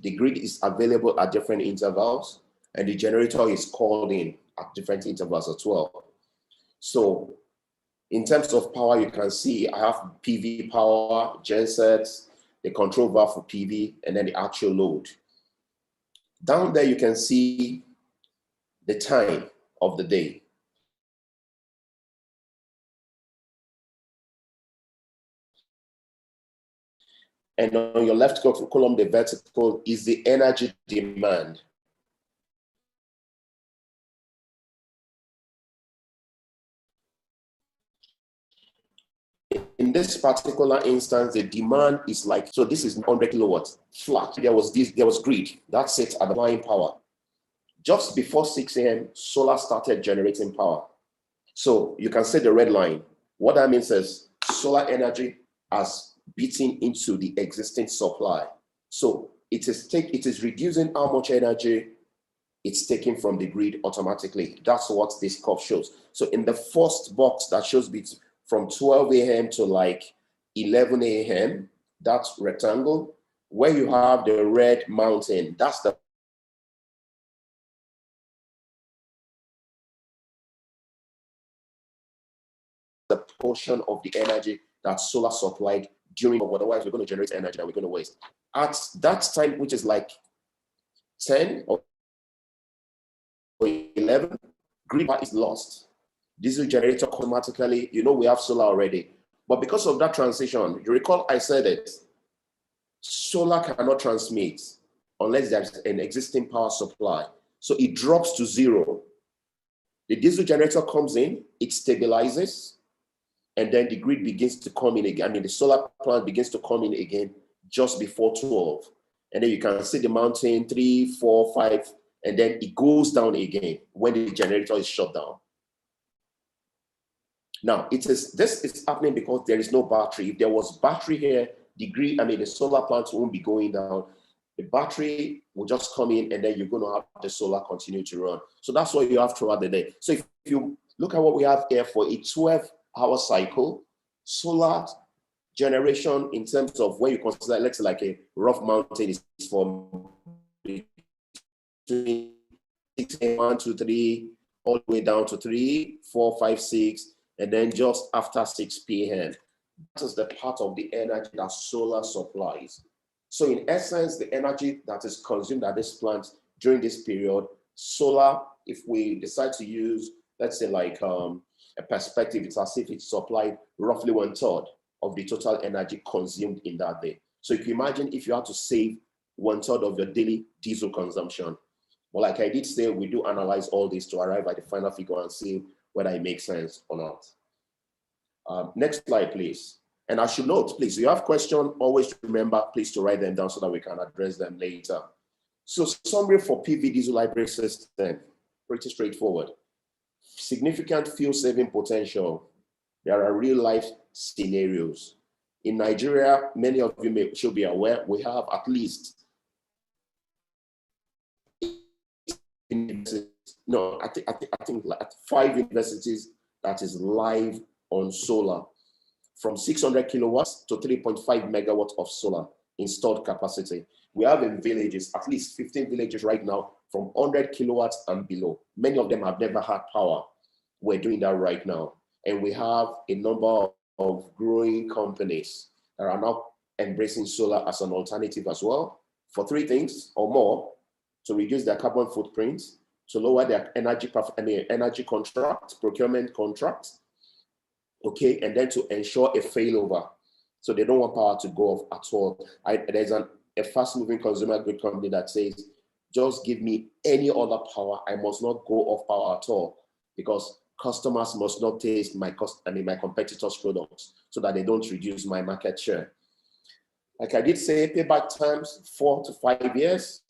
The grid is available at different intervals, and the generator is called in at different intervals as well. So in terms of power, you can see I have PV power, gensets, the control valve for PV, and then the actual load. Down there, you can see the time of the day. And on your left column, the vertical is the energy demand. In this particular instance, the demand is like, so this is 100 kilowatts flat. There was grid, that's it at the applying power. Just before 6 a.m., solar started generating power. So you can see the red line. What that means is solar energy has beaten into the existing supply. So it is reducing how much energy it's taking from the grid automatically. That's what this curve shows. So in the first box that shows from 12 a.m. to like 11 a.m., that rectangle, where you have the red mountain, that's the portion of the energy that solar supplied during, otherwise we're going to generate energy that we're going to waste. At that time, which is like 10 or 11, grid power is lost. Diesel generator automatically, we have solar already. But because of that transition, you recall I said it, solar cannot transmit unless there's an existing power supply. So it drops to 0. The diesel generator comes in, it stabilizes, and then the grid begins to come in again. I mean, the solar plant begins to come in again just before 12. And then you can see the mountain 3, 4, 5, and then it goes down again when the generator is shut down. Now, this is happening because there is no battery. If there was battery here, the solar plant won't be going down. The battery will just come in, and then you're going to have the solar continue to run. So that's what you have throughout the day. So if you look at what we have here for a 12-hour cycle, solar generation in terms of when you consider, let's say like a rough mountain is from between 6 a.m., 1, 2, 3, all the way down to 3, 4, 5, 6, and then just after 6 p.m. That is the part of the energy that solar supplies. So in essence, the energy that is consumed at this plant during this period, solar, if we decide to use, let's say like a perspective, it's as if it's supplied roughly 1/3 of the total energy consumed in that day. So you can imagine if you had to save 1/3 of your daily diesel consumption. Well, like I did say, we do analyze all this to arrive at the final figure and see whether it makes sense or not. Next slide, please. And I should note, please, if you have questions, always remember, please, to write them down so that we can address them later. So summary for PV diesel hybrid system, pretty straightforward. Significant fuel saving potential. There are real life scenarios. In Nigeria, many of you should be aware, we have at least, no, I think like 5 universities that is live on solar, from 600 kilowatts to 3.5 megawatts of solar installed capacity. We have in villages, at least 15 villages right now, from 100 kilowatts and below. Many of them have never had power. We're doing that right now. And we have a number of growing companies that are now embracing solar as an alternative as well, for 3 things or more: to reduce their carbon footprint, to lower their energy contract, procurement contracts, okay, and then to ensure a failover. So they don't want power to go off at all. There's a fast-moving consumer good company that says, just give me any other power, I must not go off power at all, because customers must not taste my competitors' products, so that they don't reduce my market share. Like I did say, payback times 4 to 5 years,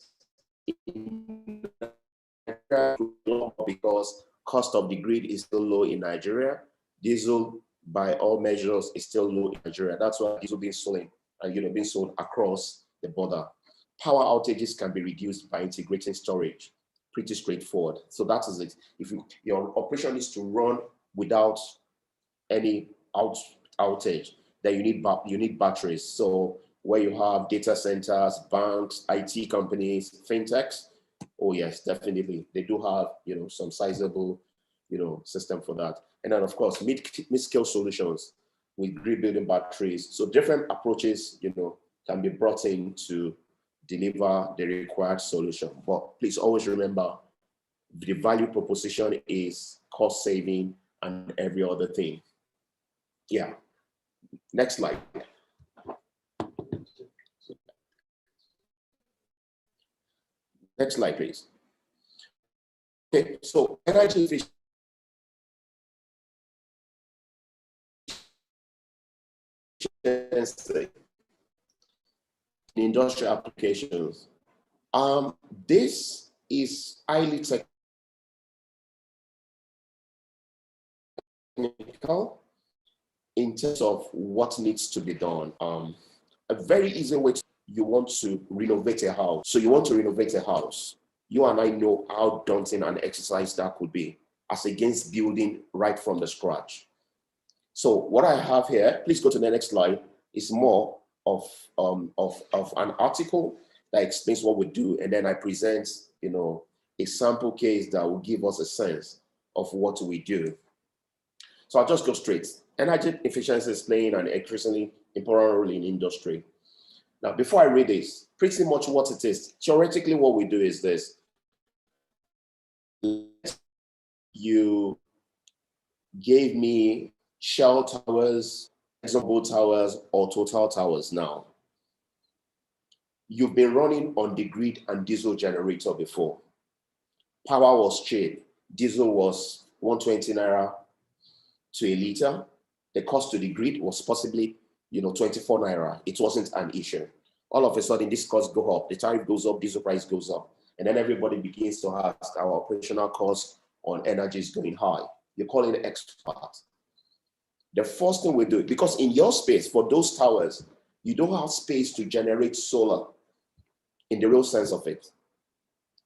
because cost of the grid is still low in Nigeria. Diesel, by all measures, is still low in Nigeria. That's why diesel being sold and being sold across the border. Power outages can be reduced by integrating storage. Pretty straightforward. So that is it. If your operation is to run without any outage, then you need batteries. So where you have data centers, banks, IT companies, fintechs, oh yes, definitely they do have some sizable system for that. And then of course mid-scale solutions with grid building batteries. So different approaches can be brought in to deliver the required solution. But please always remember, the value proposition is cost saving and every other thing. Yeah. Next slide. Next slide, please. Okay, so energy efficiency in industrial applications. This is highly technical in terms of what needs to be done. A very easy way you want to renovate a house. So you want to renovate a house. You and I know how daunting an exercise that could be, as against building right from the scratch. So what I have here, please go to the next slide, is more of an article that explains what we do, and then I present, a sample case that will give us a sense of what we do. So I'll just go straight. Energy efficiency is playing an increasingly important role in industry. Now, before I read this, pretty much what it is, theoretically what we do is this. You gave me Shell towers, ExxonMobil towers, or Total towers now. You've been running on the grid and diesel generator before. Power was cheap. Diesel was 120 naira to a liter. The cost to the grid was possibly 24 naira. It wasn't an issue. All of a sudden, this cost go up, the tariff goes up, diesel price goes up. And then everybody begins to ask, our operational cost on energy is going high. You're calling an expert. The first thing we do, because in your space, for those towers, you don't have space to generate solar in the real sense of it.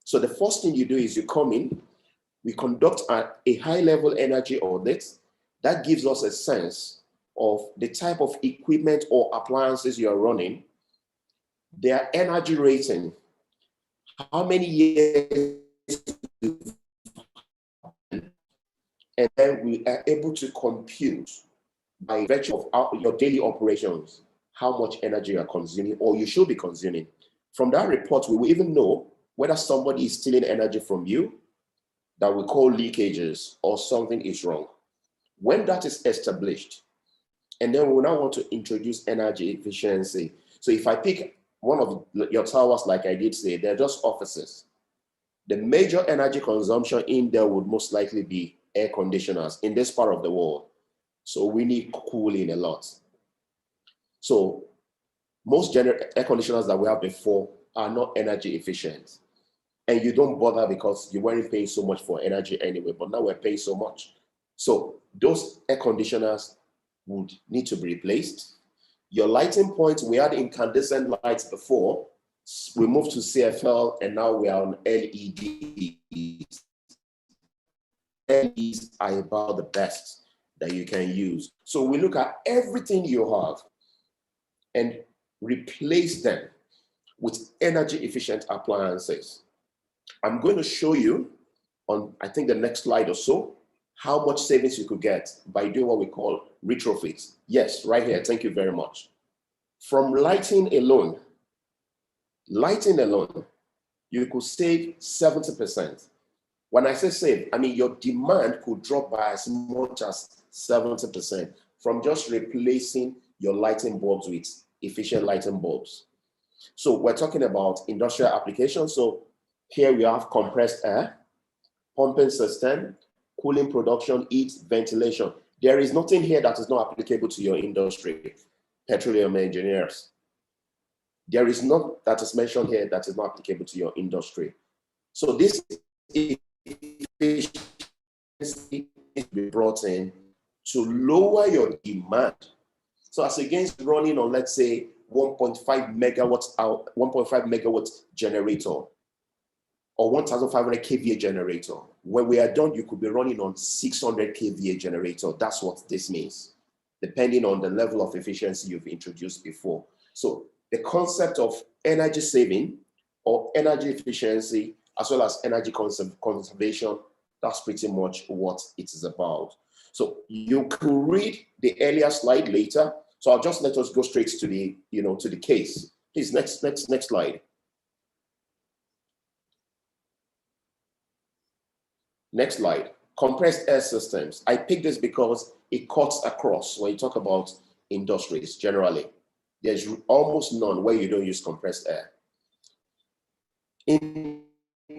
So the first thing you do is you come in, we conduct a high-level energy audit that gives us a sense of the type of equipment or appliances you're running, their energy rating, how many years, and then we are able to compute by virtue of your daily operations how much energy you are consuming or you should be consuming. From that report, we will even know whether somebody is stealing energy from you, that we call leakages, or something is wrong. When that is established, and then we now want to introduce energy efficiency. So if I pick one of your towers, like I did say, they're just offices. The major energy consumption in there would most likely be air conditioners in this part of the world. So we need cooling a lot. So most air conditioners that we have before are not energy efficient. and you don't bother because you weren't paying so much for energy anyway, but now we're paying so much. So those air conditioners would need to be replaced. Your lighting points, we had incandescent lights before. We moved to CFL and now we are on LEDs. LEDs are about the best that you can use. So we look at everything you have and replace them with energy efficient appliances. I'm going to show you on, I think, the next slide or so, how much savings you could get by doing what we call retrofits. Yes, right here, thank you very much. From lighting alone, you could save 70%. When I say save, I mean your demand could drop by as much as 70% from just replacing your lighting bulbs with efficient lighting bulbs. So we're talking about industrial applications. So here we have compressed air, pumping system, cooling production, heat, ventilation. There is nothing here that is not applicable to your industry, petroleum engineers. There is not that is mentioned here that is not applicable to your industry. So this efficiency is brought in to lower your demand. So as against running on, let's say, 1.5 megawatt generator or 1,500 kVA generator. When we are done, you could be running on 600 kVA generator. That's what this means, depending on the level of efficiency you've introduced before. So the concept of energy saving or energy efficiency, as well as energy conservation, that's pretty much what it is about. So you can read the earlier slide later. So I'll just let us go straight to the, to the case. Please, next slide. Next slide. Compressed air systems. I picked this because it cuts across when you talk about industries generally. There's almost none where you don't use compressed air. In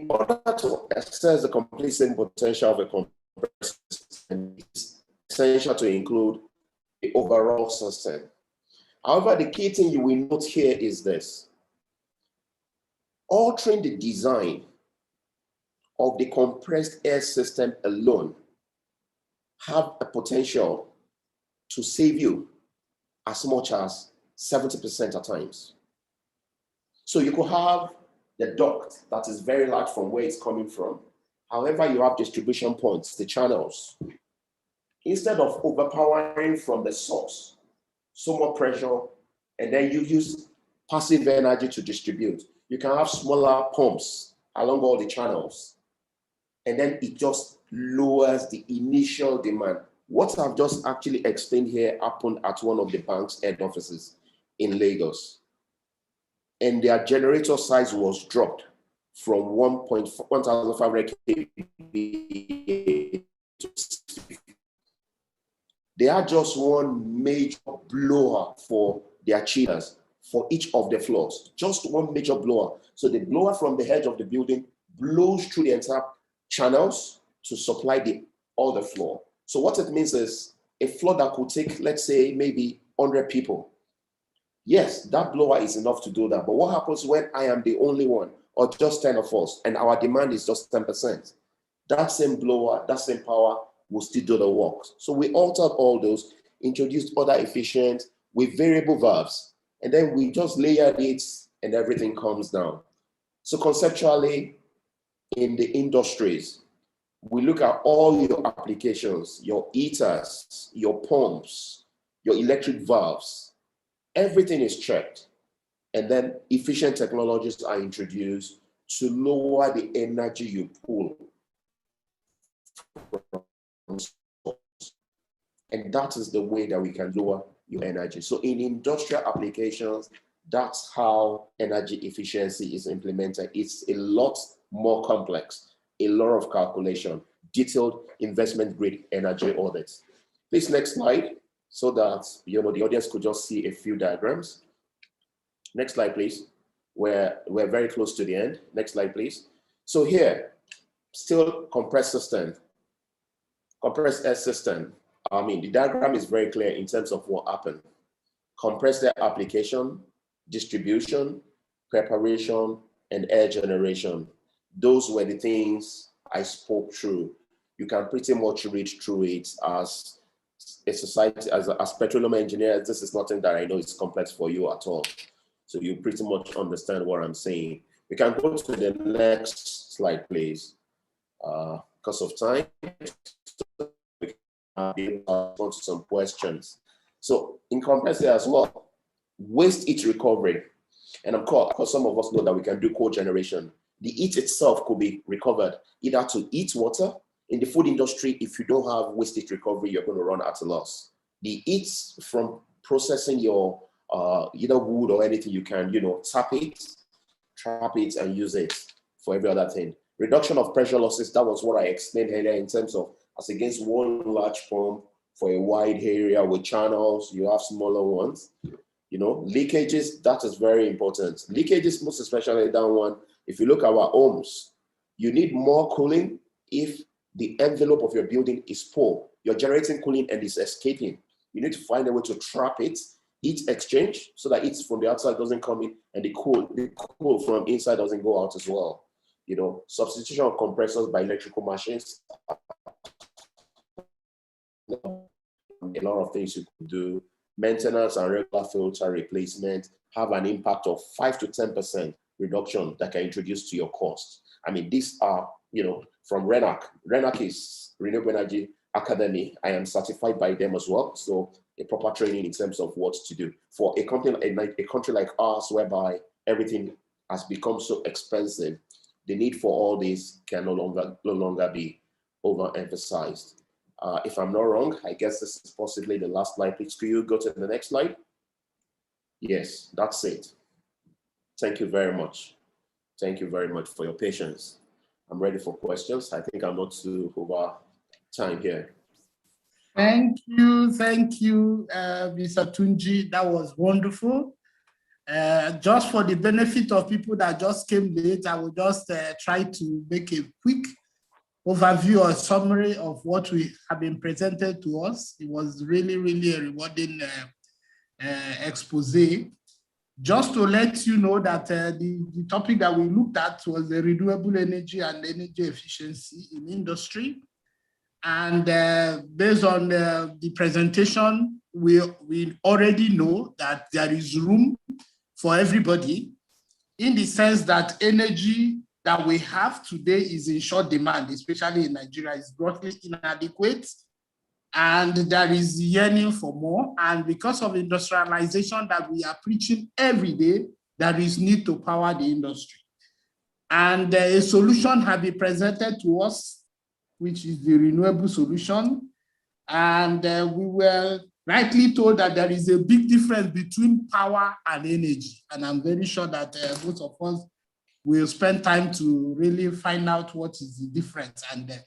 order to assess the complete saving potential of a compressed system, it's essential to include the overall system. However, the key thing you will note here is this. Altering the design of the compressed air system alone have a potential to save you as much as 70% at times. So you could have the duct that is very large from where it's coming from. However, you have distribution points, the channels. Instead of overpowering from the source, so much pressure, and then you use passive energy to distribute, you can have smaller pumps along all the channels. And then it just lowers the initial demand. What I've just actually explained here happened at one of the bank's head offices in Lagos. And their generator size was dropped from 1,500 kVA to 650. They had just one major blower for their chillers for each of the floors, just one major blower. So the blower from the edge of the building blows through the entire channels to supply all the floor. So what it means is a floor that could take, let's say, maybe 100 people. Yes, that blower is enough to do that. But what happens when I am the only one or just 10 of us and our demand is just 10%? That same blower, that same power will still do the work. So we altered all those, introduced other efficient with variable valves, and then we just layered it and everything comes down. So conceptually, in the industries, we look at all your applications, your heaters, your pumps, your electric valves, everything is checked. And then efficient technologies are introduced to lower the energy you pull from source. And that is the way that we can lower your energy. So in industrial applications, that's how energy efficiency is implemented. It's a lot more complex, a lot of calculation, detailed investment grade energy audits. Please, next slide, so that the audience could just see a few diagrams. Next slide, please. We're very close to the end. Next slide, please. So here, still compressed system, compressed air system. I mean, the diagram is very clear in terms of what happened. Compressed air application, distribution, preparation, and air generation. those were the things I spoke through. You can pretty much read through it as a society, as petroleum engineers. This is nothing that I know is complex for you at all. So you pretty much understand what I'm saying. We can go to the next slide, please. Because of time, we can be able to respond to some questions. So in complexity as well, waste heat recovery. And of course, some of us know that we can do cogeneration. The heat itself could be recovered either to heat water. In the food industry, if you don't have waste heat recovery, you're going to run at a loss. The heat from processing your either wood or anything, you can, tap it, trap it, and use it for every other thing. Reduction of pressure losses, that was what I explained earlier in terms of as against one large pump for a wide area with channels, you have smaller ones. Leakages, that is very important. Leakages, most especially that one, if you look at our homes, you need more cooling if the envelope of your building is poor. You're generating cooling and it's escaping. You need to find a way to trap it, heat exchange, so that heat from the outside doesn't come in and the cool from inside doesn't go out as well. Substitution of compressors by electrical machines. A lot of things you could do. Maintenance and regular filter replacement have an impact of 5 to 10% reduction that can introduce to your cost. I mean, these are, from RENAC. RENAC is Renewable Energy Academy. I am certified by them as well. So a proper training in terms of what to do. For a country like ours, whereby everything has become so expensive, the need for all this can no longer be overemphasized. If I'm not wrong, I guess this is possibly the last slide. Please, could you go to the next slide? Yes, that's it. Thank you very much. Thank you very much for your patience. I'm ready for questions. I think I'm not too over time here. Thank you, Mr. Tunji. That was wonderful. Just for the benefit of people that just came late, I will just try to make a quick overview or summary of what we have been presented to us. It was really, really a rewarding expose. Just to let you know that the topic that we looked at was the renewable energy and energy efficiency in industry. And based on the presentation, we already know that there is room for everybody, in the sense that energy that we have today is in short demand, especially in Nigeria, is grossly inadequate, and there is yearning for more. And because of industrialization that we are preaching every day, there is need to power the industry. And a solution has been presented to us, which is the renewable solution. And we were rightly told that there is a big difference between power and energy. And I'm very sure that both of us will spend time to really find out what is the difference. And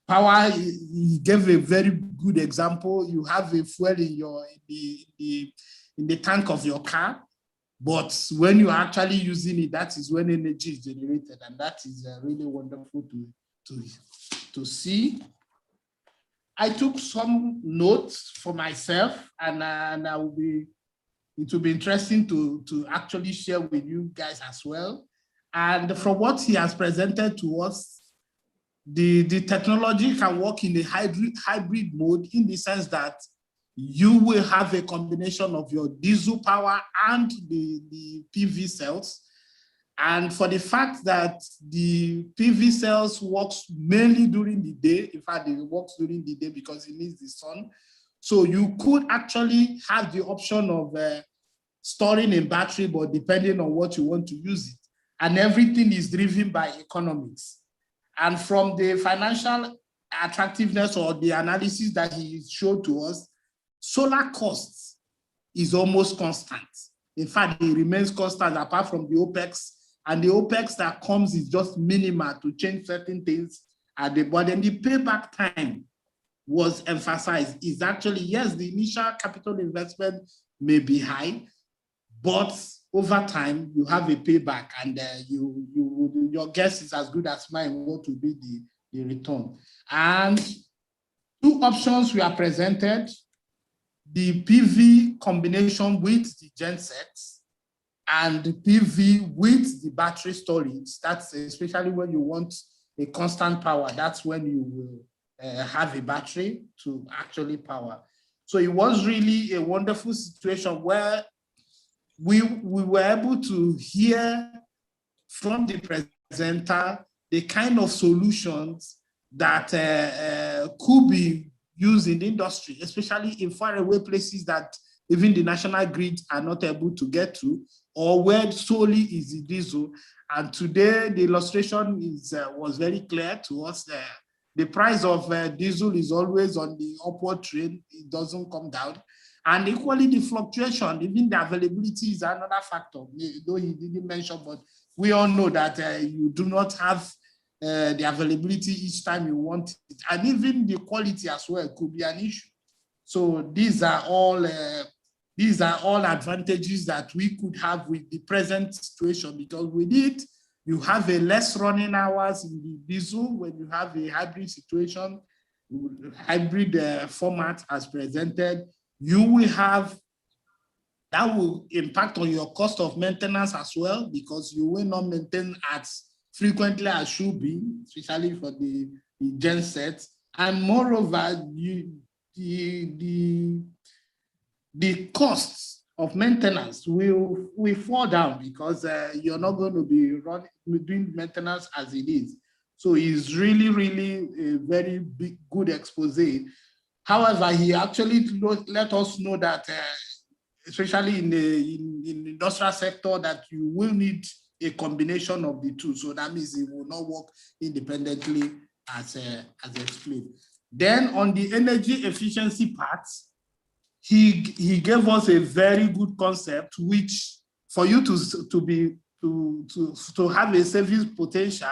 power, he gave a very good example. You have a fuel in the tank of your car, but when you are actually using it, that is when energy is generated. And that is really wonderful to see. I took some notes for myself, and it will be interesting to actually share with you guys as well. And from what he has presented to us, the technology can work in a hybrid mode, in the sense that you will have a combination of your diesel power and the PV cells. And for the fact that the PV cells works mainly during the day, in fact, it works during the day because it needs the sun. So you could actually have the option of storing in battery, but depending on what you want to use it. And everything is driven by economics. And from the financial attractiveness or the analysis that he showed to us, solar costs is almost constant. In fact, it remains constant apart from the OPEX. And the OPEX that comes is just minimal to change certain things at the bottom. The payback time was emphasized. Is actually, yes, the initial capital investment may be high, but over time you have a payback, and your guess is as good as mine what will be the return. And two options we are presented: the PV combination with the gensets, and PV with the battery storage. That's especially when you want a constant power. That's when you will have a battery to actually power. So it was really a wonderful situation where we were able to hear from the presenter the kind of solutions that could be used in the industry, especially in faraway places that even the national grid are not able to get to, or where solely is the diesel. And today the illustration was very clear to us. The price of diesel is always on the upward trend. It doesn't come down. And equally the fluctuation, even the availability is another factor, though he didn't mention, but we all know that you do not have the availability each time you want it. And even the quality as well could be an issue. So these are all advantages that we could have with the present situation, because with it, you have a less running hours in the diesel when you have a hybrid situation, hybrid format as presented. You will have, that will impact on your cost of maintenance as well, because you will not maintain as frequently as should be, especially for the gen sets. And moreover, the costs of maintenance will fall down, because you're not going to be doing maintenance as it is. So it's really, really a very big, good expose. However, he actually let us know that, especially in the industrial sector, that you will need a combination of the two. So that means it will not work independently as explained. Then on the energy efficiency part, he gave us a very good concept, which for you to have a savings potential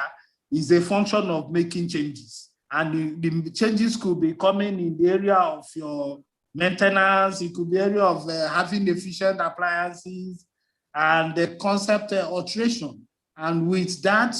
is a function of making changes. And the changes could be coming in the area of your maintenance. It could be area of having efficient appliances and the concept alteration. And with that,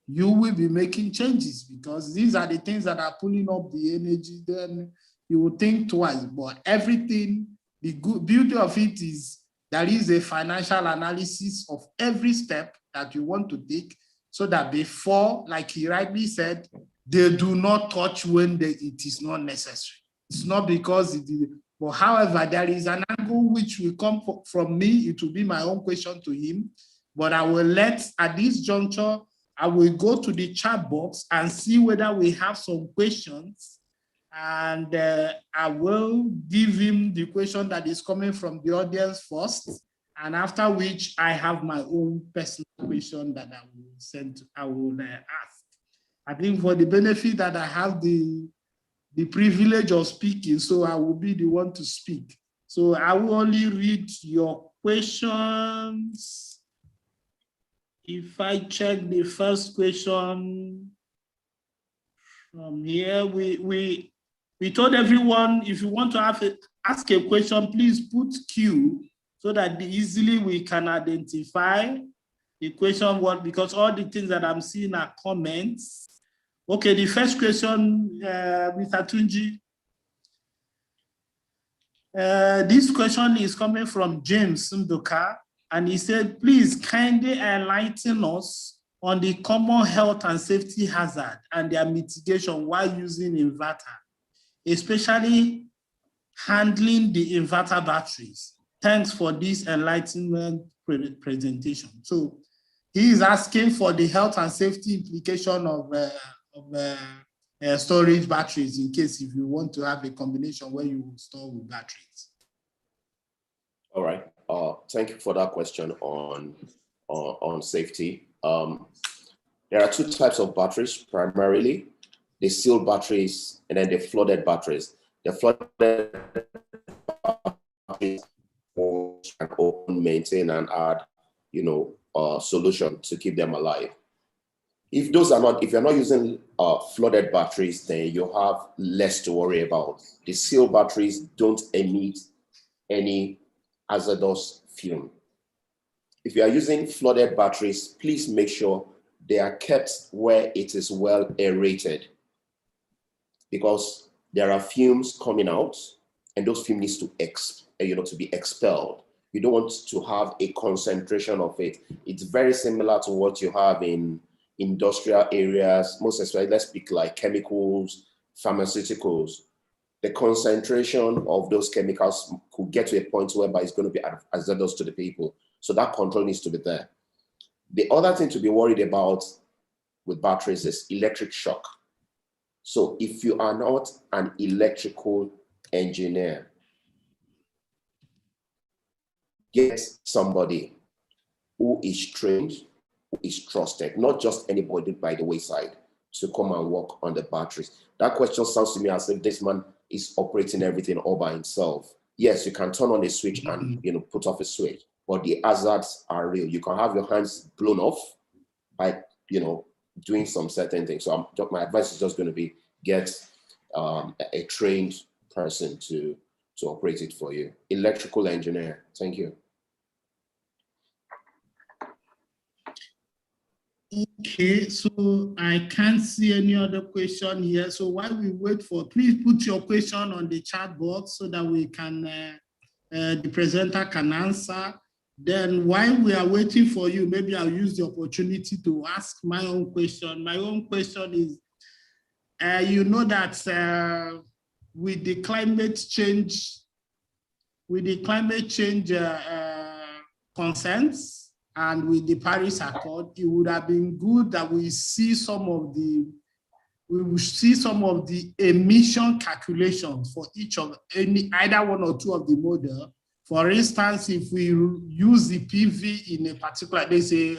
you will be making changes, because these are the things that are pulling up the energy. Then you will think twice. But everything, the good beauty of it is there is a financial analysis of every step that you want to take, so that before, like he rightly said, they do not touch when it is not necessary. It's not because it is, but however, there is an angle which will come from me. It will be my own question to him, but I will at this juncture, I will go to the chat box and see whether we have some questions, and I will give him the question that is coming from the audience first, and after which I have my own personal question that I will ask. I think for the benefit that I have the privilege of speaking, so I will be the one to speak. So I will only read your questions. If I check the first question from here, we told everyone, if you want to ask a question, please put Q, so that easily we can identify the question, because all the things that I'm seeing are comments. Okay, the first question, Mr. Tunji. This question is coming from James Sundoka, and he said, please kindly enlighten us on the common health and safety hazard and their mitigation while using inverter, especially handling the inverter batteries. Thanks for this enlightenment presentation. So he is asking for the health and safety implication of storage batteries, in case if you want to have a combination where you store with batteries. All right. Thank you for that question on safety. There are two types of batteries primarily: the sealed batteries and then the flooded batteries. The flooded batteries can open, maintain, and add, solution to keep them alive. If you're not using flooded batteries, then you have less to worry about. The sealed batteries don't emit any hazardous fume. If you are using flooded batteries, please make sure they are kept where it is well aerated, because there are fumes coming out, and those fumes need to be expelled. You don't want to have a concentration of it. It's very similar to what you have in industrial areas, most especially, let's speak like chemicals, pharmaceuticals. The concentration of those chemicals could get to a point whereby it's going to be hazardous to the people. So that control needs to be there. The other thing to be worried about with batteries is electric shock. So if you are not an electrical engineer, get somebody who is trained, who is trusted, not just anybody by the wayside, to come and work on the batteries. That question sounds to me as if this man is operating everything all by himself. Yes, you can turn on a switch and put off a switch, but the hazards are real. You can have your hands blown off by doing some certain things. So my advice is just going to be get a trained person to operate it for you. Electrical engineer. Thank you. Okay, so I can't see any other question here. So while we wait please put your question on the chat box so that we can, the presenter can answer. Then while we are waiting for you, maybe I'll use the opportunity to ask my own question. My own question is, you know that with the climate change concerns, and with the Paris Accord, it would have been good that we see some of the emission calculations for either one or two of the model. For instance, if we use the PV in a particular, they say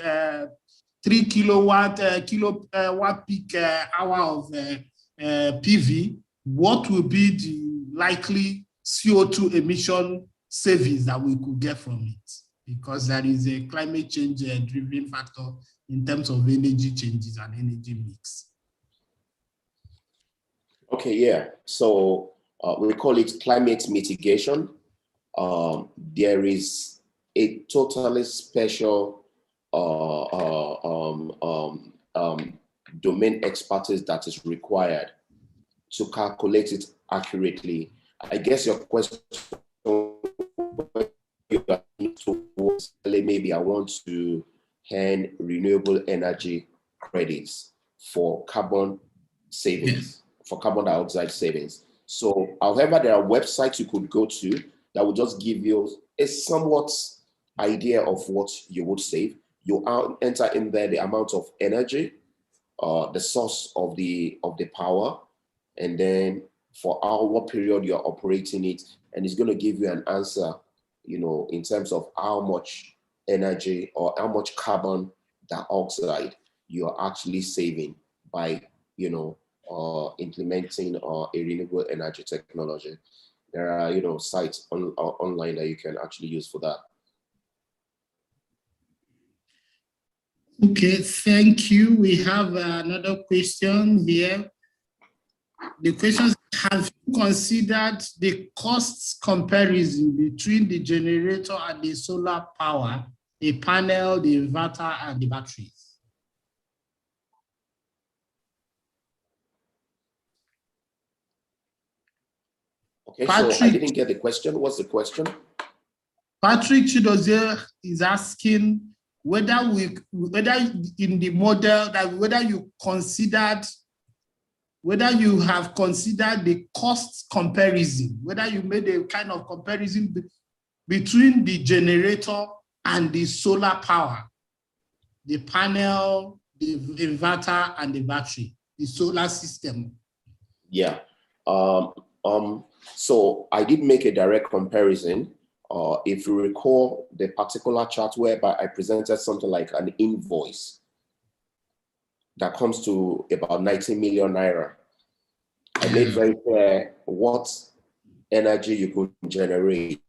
3 kilowatt peak hour of PV, what will be the likely CO2 emission savings that we could get from it? Because there is a climate change driven factor in terms of energy changes and energy mix. Okay, yeah. So we call it climate mitigation. There is a totally special domain expertise that is required to calculate it accurately. I guess your question towards maybe I want to earn renewable energy credits for carbon savings, for carbon dioxide savings. So, however, there are websites you could go to that will just give you a somewhat idea of what you would save. You enter in there the amount of energy, the source of the power, and then for what period you're operating it, and it's going to give you an answer, in terms of how much energy or how much carbon dioxide you're actually saving by, implementing a renewable energy technology. There are, sites online that you can actually use for that. Okay, thank you. We have another question here. The question is, have you considered the costs comparison between the generator and the solar power, the panel, the inverter, and the batteries? Okay, Patrick, so I didn't get the question. What's the question? Patrick Chidozie is asking whether in the model that whether you have considered the cost comparison, whether you made a kind of comparison between the generator and the solar power, the panel, the inverter, and the battery, the solar system. Yeah. So I did make a direct comparison. If you recall the particular chart whereby I presented something like an invoice that comes to about 90 million naira. I made very clear what energy you could generate.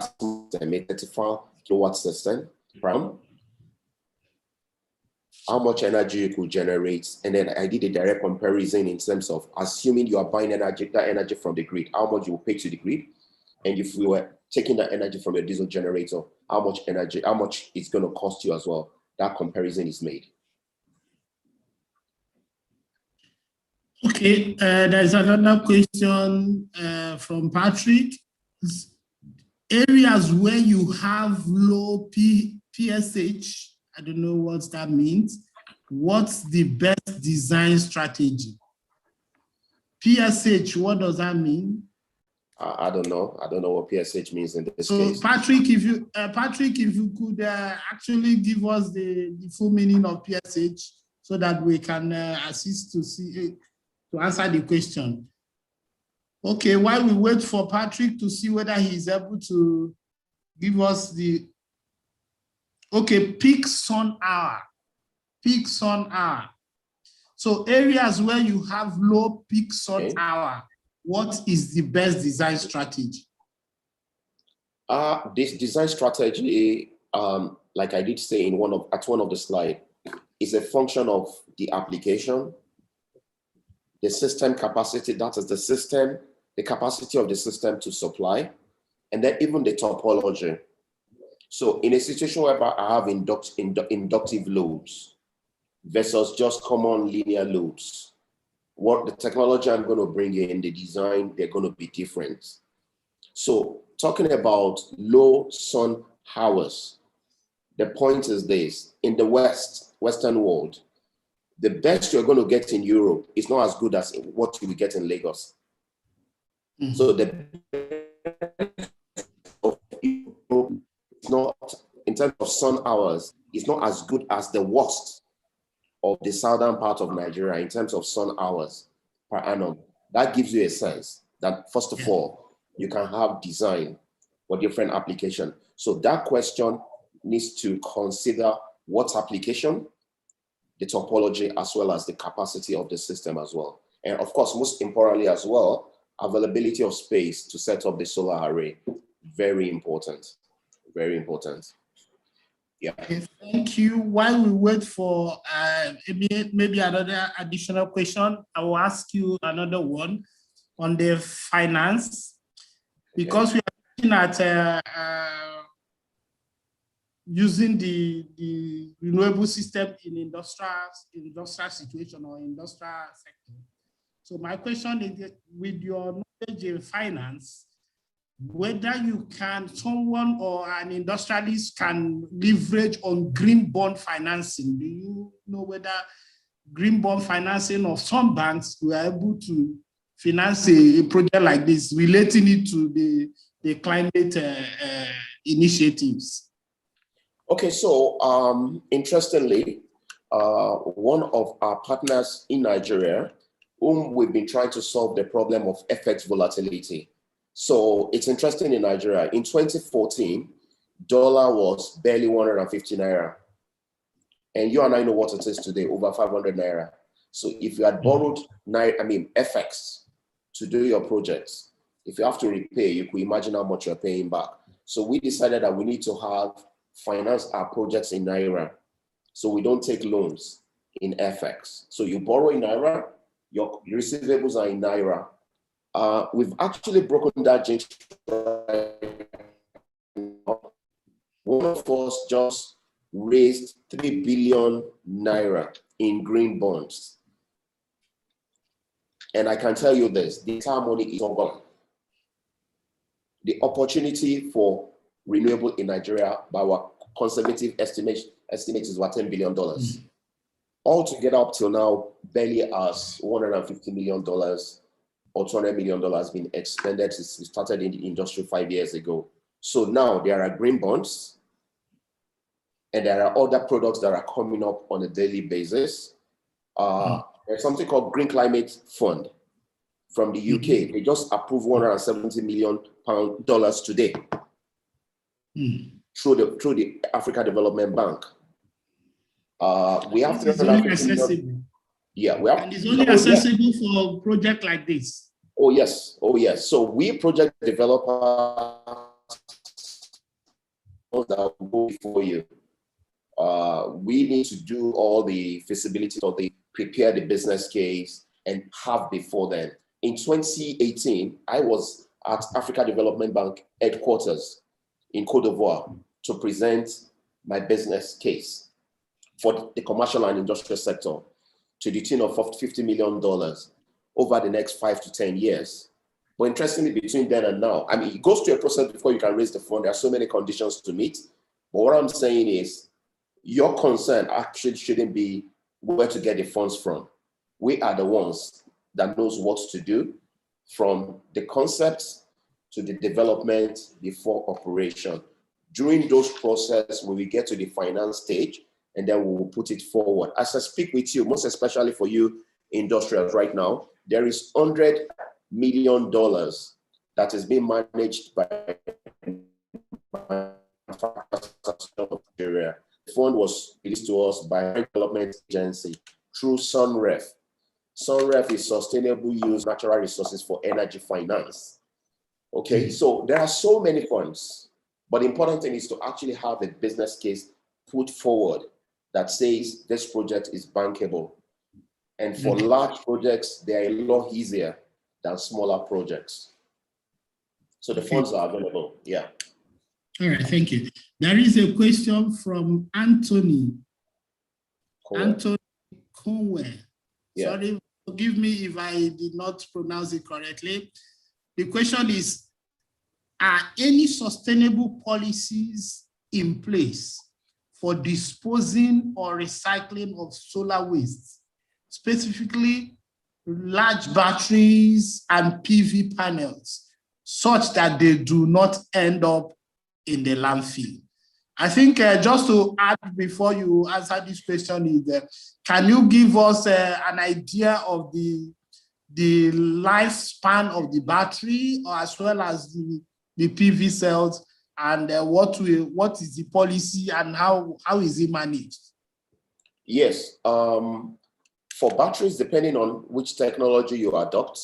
I made 34 kilowatt system from how much energy you could generate. And then I did a direct comparison in terms of assuming you are buying that energy from the grid, how much you will pay to the grid. And if we were taking that energy from a diesel generator, how much it's going to cost you as well. That comparison is made. Okay, there's another question from Patrick. areas where you have low PSH, I don't know what that means. What's the best design strategy? PSH, what does that mean? I don't know. I don't know what PSH means in this so case. Patrick, if you could actually give us the full meaning of PSH so that we can assist to answer the question. Okay, while we wait for Patrick to see whether he's able to give us the, okay, peak sun hour. Peak sun hour. So areas where you have low peak sun hour, what is the best design strategy? This design strategy, like I did say in one of the slides, is a function of the application, the system capacity, that is the capacity of the system to supply, and then even the topology. So in a situation where I have inductive loads versus just common linear loads, what the technology I'm going to bring in, the design, they're going to be different. So talking about low sun hours, the point is this: in the Western world, the best you're going to get in Europe is not as good as what you will get in Lagos. Mm-hmm. So the it's not, in terms of sun hours, it's not as good as the worst of the southern part of Nigeria in terms of sun hours per annum. That gives you a sense that, first of all, you can have design for different application. So that question needs to consider what application, the topology, as well as the capacity of the system as well. And of course, most importantly as well, availability of space to set up the solar array. Very important, very important. Yeah. Okay, thank you. While we wait for maybe another additional question, I will ask you another one on the finance, because we are looking at using the renewable system in industrial situation or industrial sector. So my question is, with your knowledge in finance, whether someone or an industrialist can leverage on green bond financing. Do you know whether green bond financing of some banks were able to finance a project like this, relating it to the climate initiatives? Okay, so interestingly, one of our partners in Nigeria, whom we've been trying to solve the problem of FX volatility. So it's interesting in Nigeria. In 2014, dollar was barely 150 naira. And you and I know what it is today, over 500 naira. So if you had borrowed FX to do your projects, if you have to repay, you could imagine how much you're paying back. So we decided that we need to finance our projects in naira. So we don't take loans in FX. So you borrow in naira, your receivables are in naira. We've actually broken that jinx. One of us just raised 3 billion naira in green bonds. And I can tell you this, the entire money is all gone. The opportunity for renewable in Nigeria, by our conservative estimate is about $10 billion. Mm-hmm. Altogether up till now, barely as $150 million or $200 million been expended since we started in the industry 5 years ago. So now there are green bonds, and there are other products that are coming up on a daily basis. There's something called Green Climate Fund from the UK. They just approved $170 million today through the Africa Development Bank. We have it's only accessible. And it's only accessible for a project like this. Oh yes. So we project developers that will go before you. We need to do all the feasibility of prepare the business case and have before then. In 2018, I was at Africa Development Bank headquarters in Côte d'Ivoire to present my business case for the commercial and industrial sector to the tune of $50 million over the next 5 to 10 years. But interestingly, between then and now, I mean, it goes through a process before you can raise the fund. There are so many conditions to meet. But what I'm saying is, your concern actually shouldn't be where to get the funds from. We are the ones that knows what to do, from the concepts to the development before operation. During those processes, when we get to the finance stage, and then we will put it forward. As I speak with you, most especially for you industrials right now, there is $100 million that is being managed by Nigeria. The fund was released to us by a development agency through SUNREF. SUNREF is Sustainable Use Natural Resources for Energy Finance. Okay, so there are so many funds, but the important thing is to actually have a business case put forward that says this project is bankable. And for large projects, they are a lot easier than smaller projects. So the funds are available, yeah. All right, thank you. There is a question from Anthony. Anthony Conway. Yeah. Sorry, forgive me if I did not pronounce it correctly. The question is, are any sustainable policies in place for disposing or recycling of solar waste, specifically large batteries and PV panels, such that they do not end up in the landfill? I think just to add before you answer this question is, can you give us an idea of the lifespan of the battery, or as well as the PV cells, and what is the policy and how is it managed? Yes, for batteries, depending on which technology you adopt.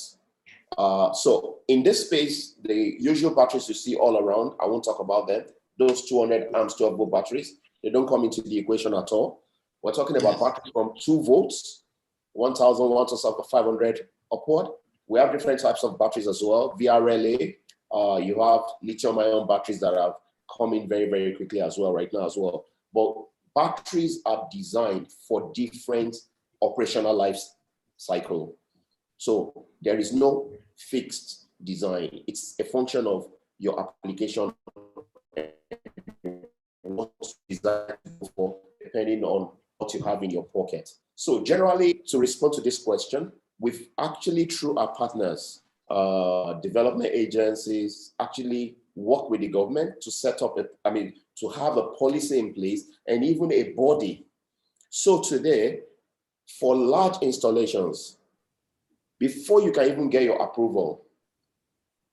So in this space, the usual batteries you see all around, I won't talk about them. Those 200 amps 12-volt batteries, they don't come into the equation at all. We're talking about batteries from 2 volts, 1,000 watts or 500 upward. We have different types of batteries as well. VRLA, you have lithium-ion batteries that are coming very, very quickly as well right now as well. But batteries are designed for different operational life cycle. So there is no fixed design. It's a function of your application, what designed for, depending on what you have in your pocket. So generally, to respond to this question, we've actually, through our partners, development agencies, actually work with the government to set up, to have a policy in place and even a body. So today, for large installations, before you can even get your approval,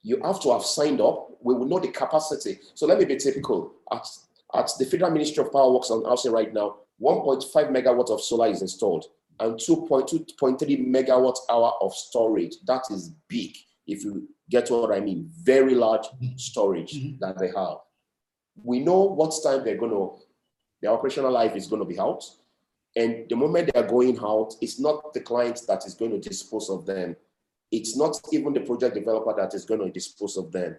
you have to have signed up. We will know the capacity. So let me be typical. At the Federal Ministry of Power Works and Housing right now, 1.5 megawatts of solar is installed and 2.3 megawatt hour of storage. That is big, if you get what I mean. Very large storage that they have. We know what time their operational life is going to be out. And the moment they are going out, it's not the client that is going to dispose of them. It's not even the project developer that is going to dispose of them.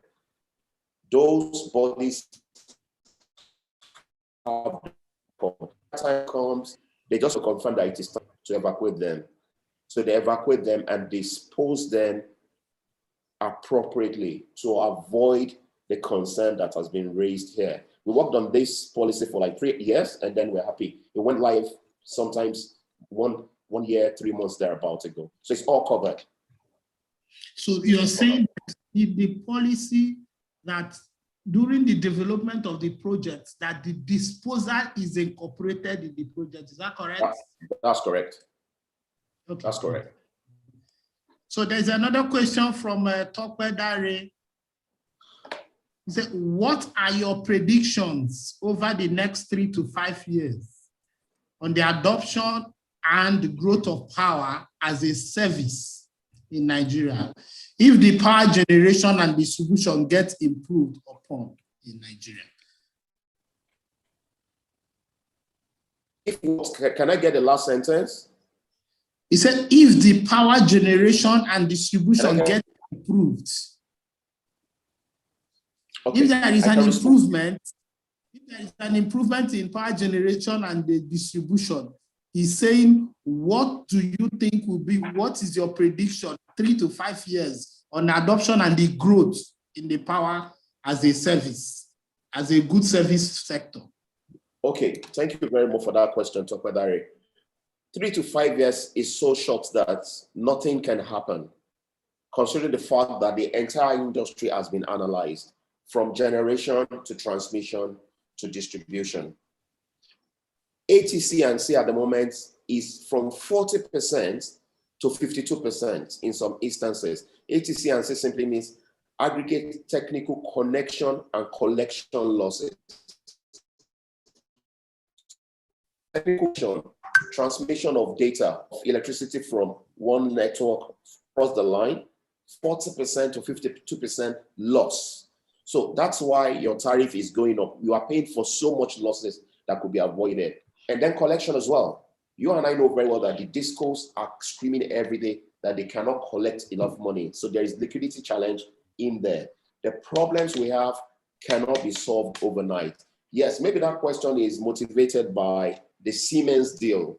Those bodies have, time comes, they just confirm that it is time to evacuate them. So they evacuate them and dispose them appropriately to avoid the concern that has been raised here. We worked on this policy for like 3 years, and then we're happy. It went live sometimes one year, 3 months thereabout ago. So it's all covered. So you're saying that the policy that during the development of the project, that the disposal is incorporated in the project. Is that correct? That's correct. Okay. That's correct. So there's another question from Tope Dare. He said, what are your predictions over the next 3 to 5 years on the adoption and growth of power as a service in Nigeria, if the power generation and distribution gets improved upon in Nigeria? Can I get the last sentence? He said, if the power generation and distribution get improved, okay. If there is an improvement in power generation and the distribution, he's saying, what do you think will be, what is your prediction 3 to 5 years on adoption and the growth in the power as a service, as a good service sector? Okay, thank you very much for that question, Tokwadare. 3 to 5 years is so short that nothing can happen, considering the fact that the entire industry has been analyzed from generation to transmission to distribution. ATC&C at the moment is from 40% to 52% in some instances. ATC&C simply means aggregate technical connection and collection losses. Technical transmission of data of electricity from one network across the line, 40% to 52% loss. So that's why your tariff is going up. You are paying for so much losses that could be avoided. And then collection as well. You and I know very well that the discos are screaming every day that they cannot collect enough money. So there is liquidity challenge in there. The problems we have cannot be solved overnight. Yes, maybe that question is motivated by the Siemens deal.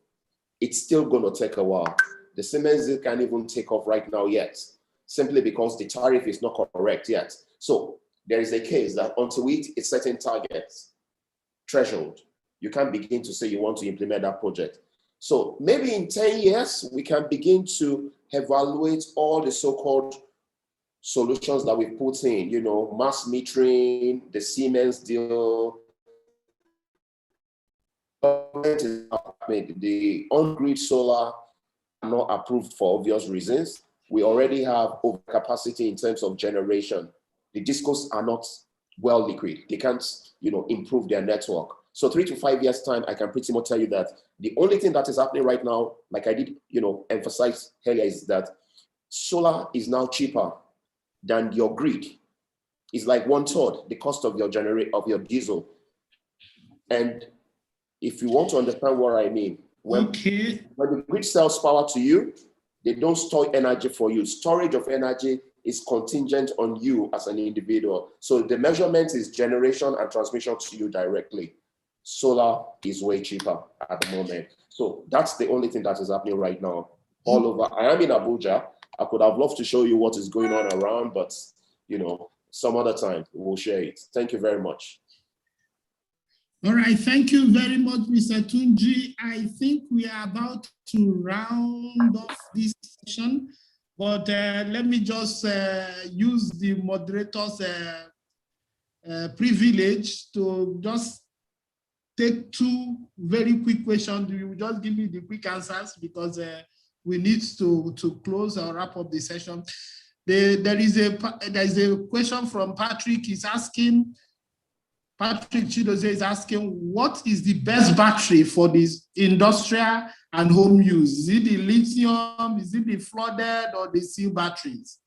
It's still going to take a while. The Siemens deal can't even take off right now yet, simply because the tariff is not correct yet. So there is a case that until we hit a certain target threshold, you can't begin to say you want to implement that project. So maybe in 10 years, we can begin to evaluate all the so-called solutions that we put in, you know, mass metering, the Siemens deal, the on-grid solar are not approved for obvious reasons. We already have overcapacity in terms of generation. The discos are not well liquid. They can't, you know, improve their network. So 3 to 5 years time, I can pretty much tell you that the only thing that is happening right now, like I did, you know, emphasize earlier, is that solar is now cheaper than your grid. It's like 1/3 the cost of your diesel. And if you want to understand what I mean, when the grid sells power to you, they don't store energy for you. Storage of energy is contingent on you as an individual. So the measurement is generation and transmission to you directly. Solar is way cheaper at the moment. So that's the only thing that is happening right now all over. I am in Abuja. I could have loved to show you what is going on around, but you know, some other time we'll share it. Thank you very much. All right, thank you very much, Mr. Tunji. I think we are about to round off this session, but let me just use the moderator's privilege to just take 2 very quick questions. You will just give me the quick answers because we need to close or wrap up the session. There is a question from Patrick. He's asking, Patrick Chidoze is asking, what is the best battery for this industrial and home use? Is it the lithium, is it the flooded, or the seal batteries?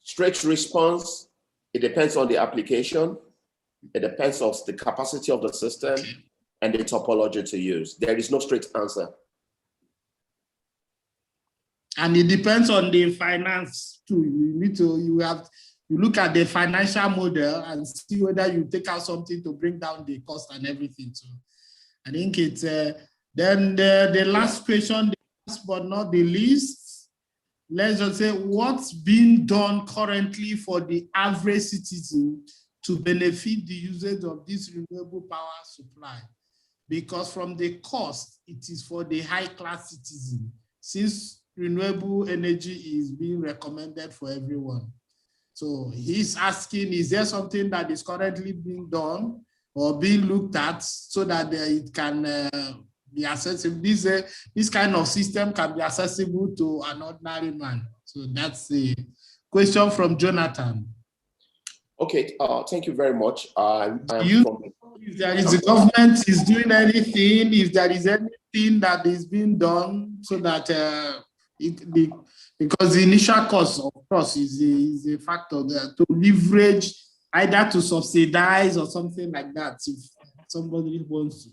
Straight response, it depends on the application. It depends on the capacity of the system and the topology to use. There is no straight answer. And it depends on the finance too. You look at the financial model and see whether you take out something to bring down the cost and everything. So I think it's, then the last question, last but not the least, let's just say what's being done currently for the average citizen to benefit the usage of this renewable power supply, because from the cost, it is for the high-class citizen, since renewable energy is being recommended for everyone. So he's asking, is there something that is currently being done or being looked at so that it can be accessible? This kind of system can be accessible to an ordinary man. So that's the question from Jonathan. Okay, thank you very much. If there is the government is doing anything, if there is anything that is being done so that because the initial cost, of course, is a factor there to leverage, either to subsidize or something like that, if somebody wants to.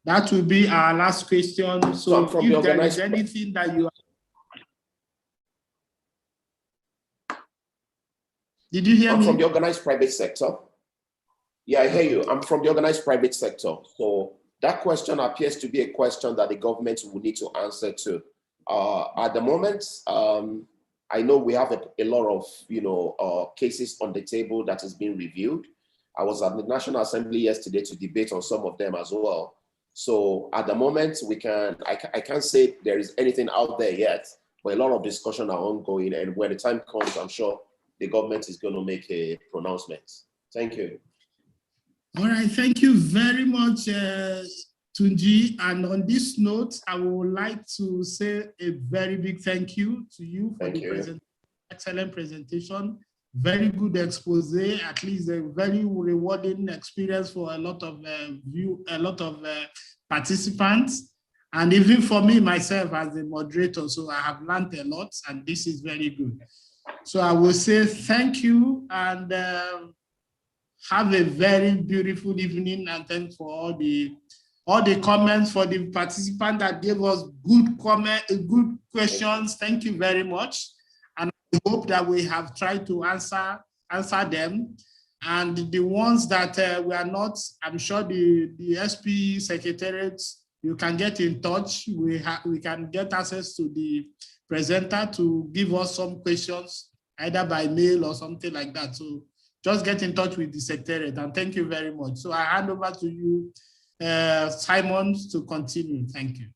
That will be our last question. So if there is anything that you Did you hear me? From the organized private sector. Yeah, I hear you. I'm from the organized private sector. So that question appears to be a question that the government will need to answer to. At the moment, I know we have a lot of, cases on the table that is being reviewed. I was at the National Assembly yesterday to debate on some of them as well. So at the moment, I can't say there is anything out there yet, but a lot of discussion are ongoing. And when the time comes, I'm sure the government is going to make a pronouncement. Thank you. All right, thank you very much, Tunji. And on this note, I would like to say a very big thank you to you for the excellent presentation. Very good expose, at least a very rewarding experience for a lot of participants, and even for me myself as a moderator. So I have learned a lot, and this is very good. So I will say thank you, and have a very beautiful evening, and thanks for all the comments, for the participants that gave us good questions. Thank you very much. And I hope that we have tried to answer them. And the ones that we are not, I'm sure the SPE secretariats, you can get in touch. We can get access to the presenter to give us some questions, either by mail or something like that. So just get in touch with the secretariat, and thank you very much. So I hand over to you, Simon, to continue. Thank you.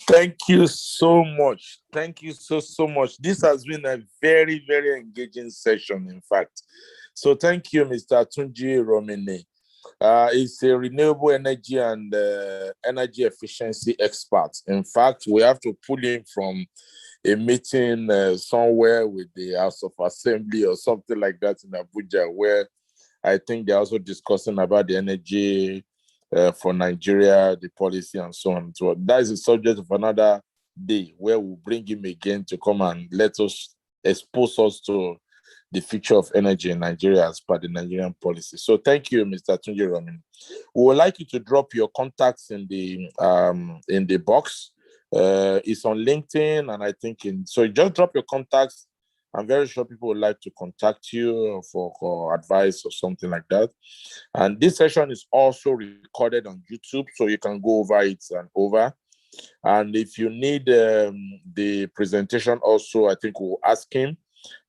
Thank you so much. Thank you so much. This has been a very, very engaging session, in fact. So thank you, Mr. Tunji Iramini. He's a renewable energy and energy efficiency expert. In fact, we have to pull him from a meeting somewhere with the House of Assembly or something like that in Abuja, where I think they're also discussing about the energy for Nigeria, the policy, and so on. So that is the subject of another day, where we'll bring him again to come and let us expose us to the future of energy in Nigeria as per the Nigerian policy. So thank you, Mr. Tunji Iramini. We would like you to drop your contacts in the box. It's on LinkedIn, and I think so just drop your contacts. I'm very sure people would like to contact you for advice or something like that. And this session is also recorded on YouTube, so you can go over it and over. And if you need the presentation also, I think we'll ask him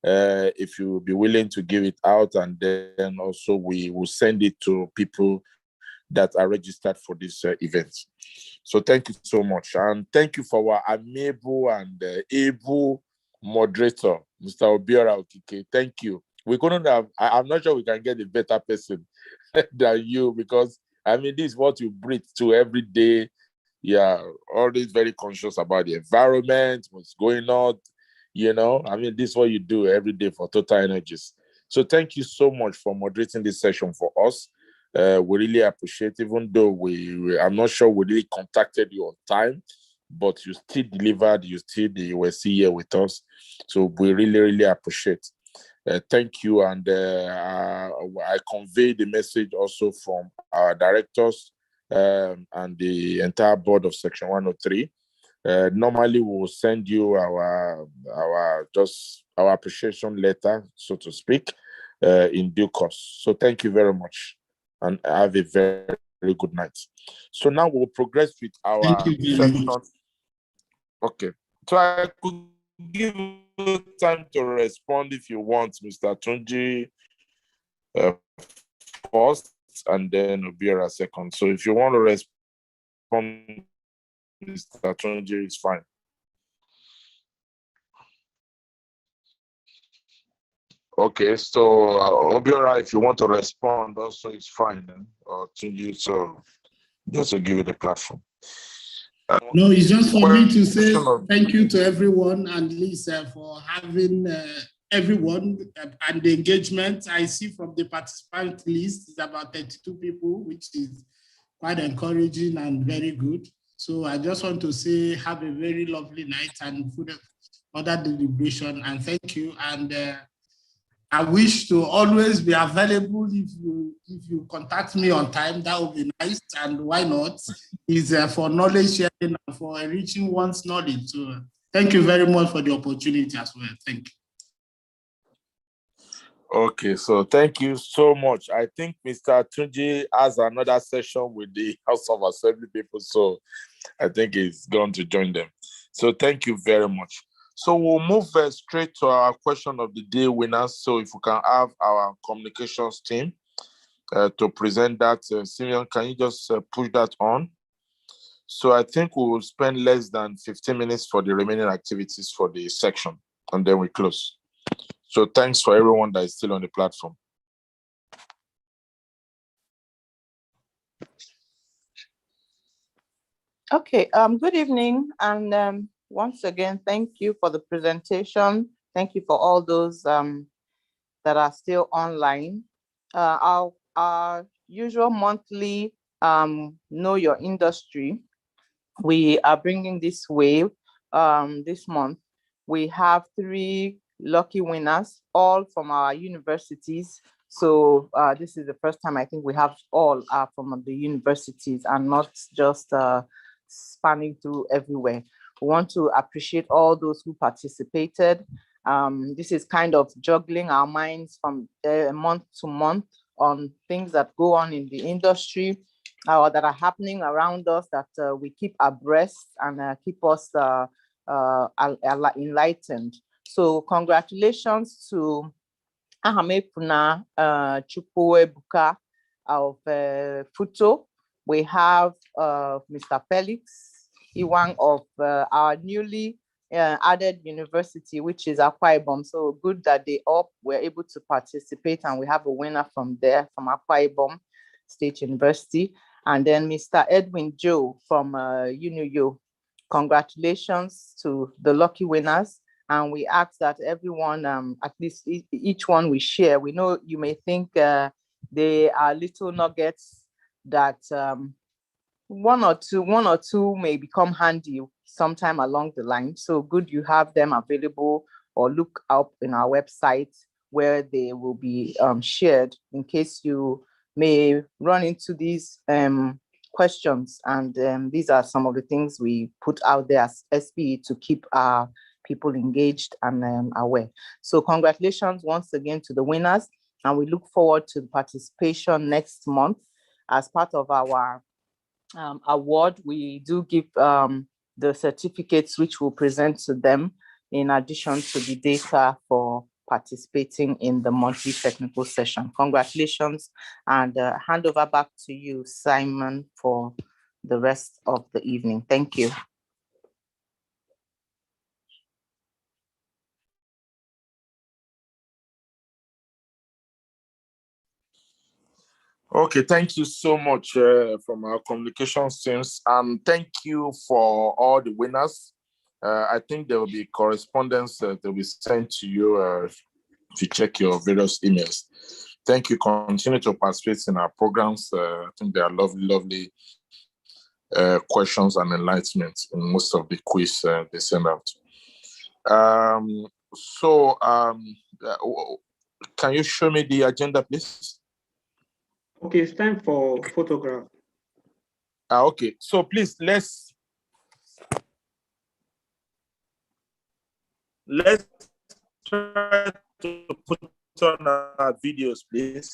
if you will be willing to give it out, and then also we will send it to people that are registered for this event. So thank you so much. And thank you for our amiable and able moderator, Mr. Obiora Okike. Thank you. We're going to have, I'm not sure we can get a better person than you, because I mean, this is what you breathe to every day. Yeah, always very conscious about the environment, what's going on. I mean, this is what you do every day for Total Energies. So thank you so much for moderating this session for us. We really appreciate, even though I'm not sure we really contacted you on time, but you still delivered, you were still here with us. So we really, really appreciate. Thank you. And I convey the message also from our directors and the entire board of Section 103. Normally, we will send you our appreciation letter, so to speak, in due course. So thank you very much, and have a very, very good night. So now we'll progress with our session. Okay, so I could give you time to respond if you want, Mr. Tunji first, and then Obiora second. So if you want to respond, Mr. Tunji, is fine. Okay, so Obiora, if you want to respond, also it's fine. Or Tunji, so just to give you the platform. No, it's just for me to say thank you to everyone, and Lisa, for having everyone and the engagement. I see from the participant list, it's about 32 people, which is quite encouraging and very good. So I just want to say have a very lovely night and further deliberation, and thank you. And I wish to always be available. If you contact me on time, that would be nice. And why not? It's for knowledge sharing and for enriching one's knowledge. So thank you very much for the opportunity as well. Thank you. Okay, so thank you so much. I think Mr. Tunji has another session with the House of Assembly people, so I think he's going to join them. So thank you very much. So we'll move straight to our question of the day winners. So if we can have our communications team to present that. Simeon, can you just push that on? So I think we will spend less than 15 minutes for the remaining activities for the section, and then we close. So thanks for everyone that is still on the platform. Okay, good evening. And once again, thank you for the presentation. Thank you for all those that are still online. Our usual monthly Know Your Industry, we are bringing this way this month. We have 3 lucky winners, all from our universities. So this is the first time I think we have all from the universities and not just spanning through everywhere. We want to appreciate all those who participated. This is kind of juggling our minds from month to month on things that go on in the industry or that are happening around us that we keep abreast and keep us enlightened. So congratulations to Ahamepuna Chukwuebuka of Futo. We have Mr. Felix Iwang of our newly added university, which is Akwa Ibom. So good that they all were able to participate, and we have a winner from there, from Akwa Ibom State University. And then Mr. Edwin Joe from UNUYO. Congratulations to the lucky winners. And we ask that everyone, at least each one we share. We know you may think they are little nuggets that one or two may become handy sometime along the line. So good you have them available, or look up in our website where they will be shared in case you may run into these questions. And these are some of the things we put out there as SPE to keep our people engaged and aware. So congratulations once again to the winners, and we look forward to the participation next month. As part of our award, we do give the certificates which we'll present to them in addition to the data for participating in the monthly technical session. Congratulations, and hand over back to you, Simon, for the rest of the evening. Thank you. Okay, thank you so much from our communications teams, and thank you for all the winners. I think there will be correspondence that will be sent to you if you check your various emails. Thank you. Continue to participate in our programs. I think there are lovely questions and enlightenment in most of the quiz they send out. Can you show me the agenda, please? Okay, it's time for photograph. Okay, so please let's try to put on our videos, please.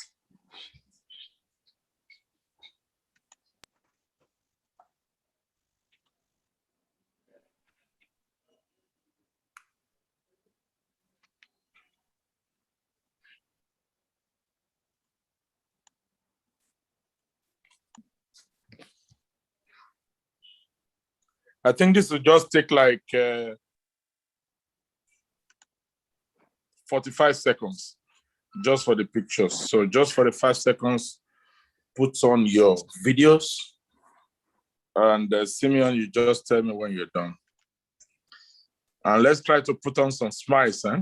I think this will just take like 45 seconds just for the pictures. So just for the 5 seconds, put on your videos. And Simeon, you just tell me when you're done. And let's try to put on some smiles, huh?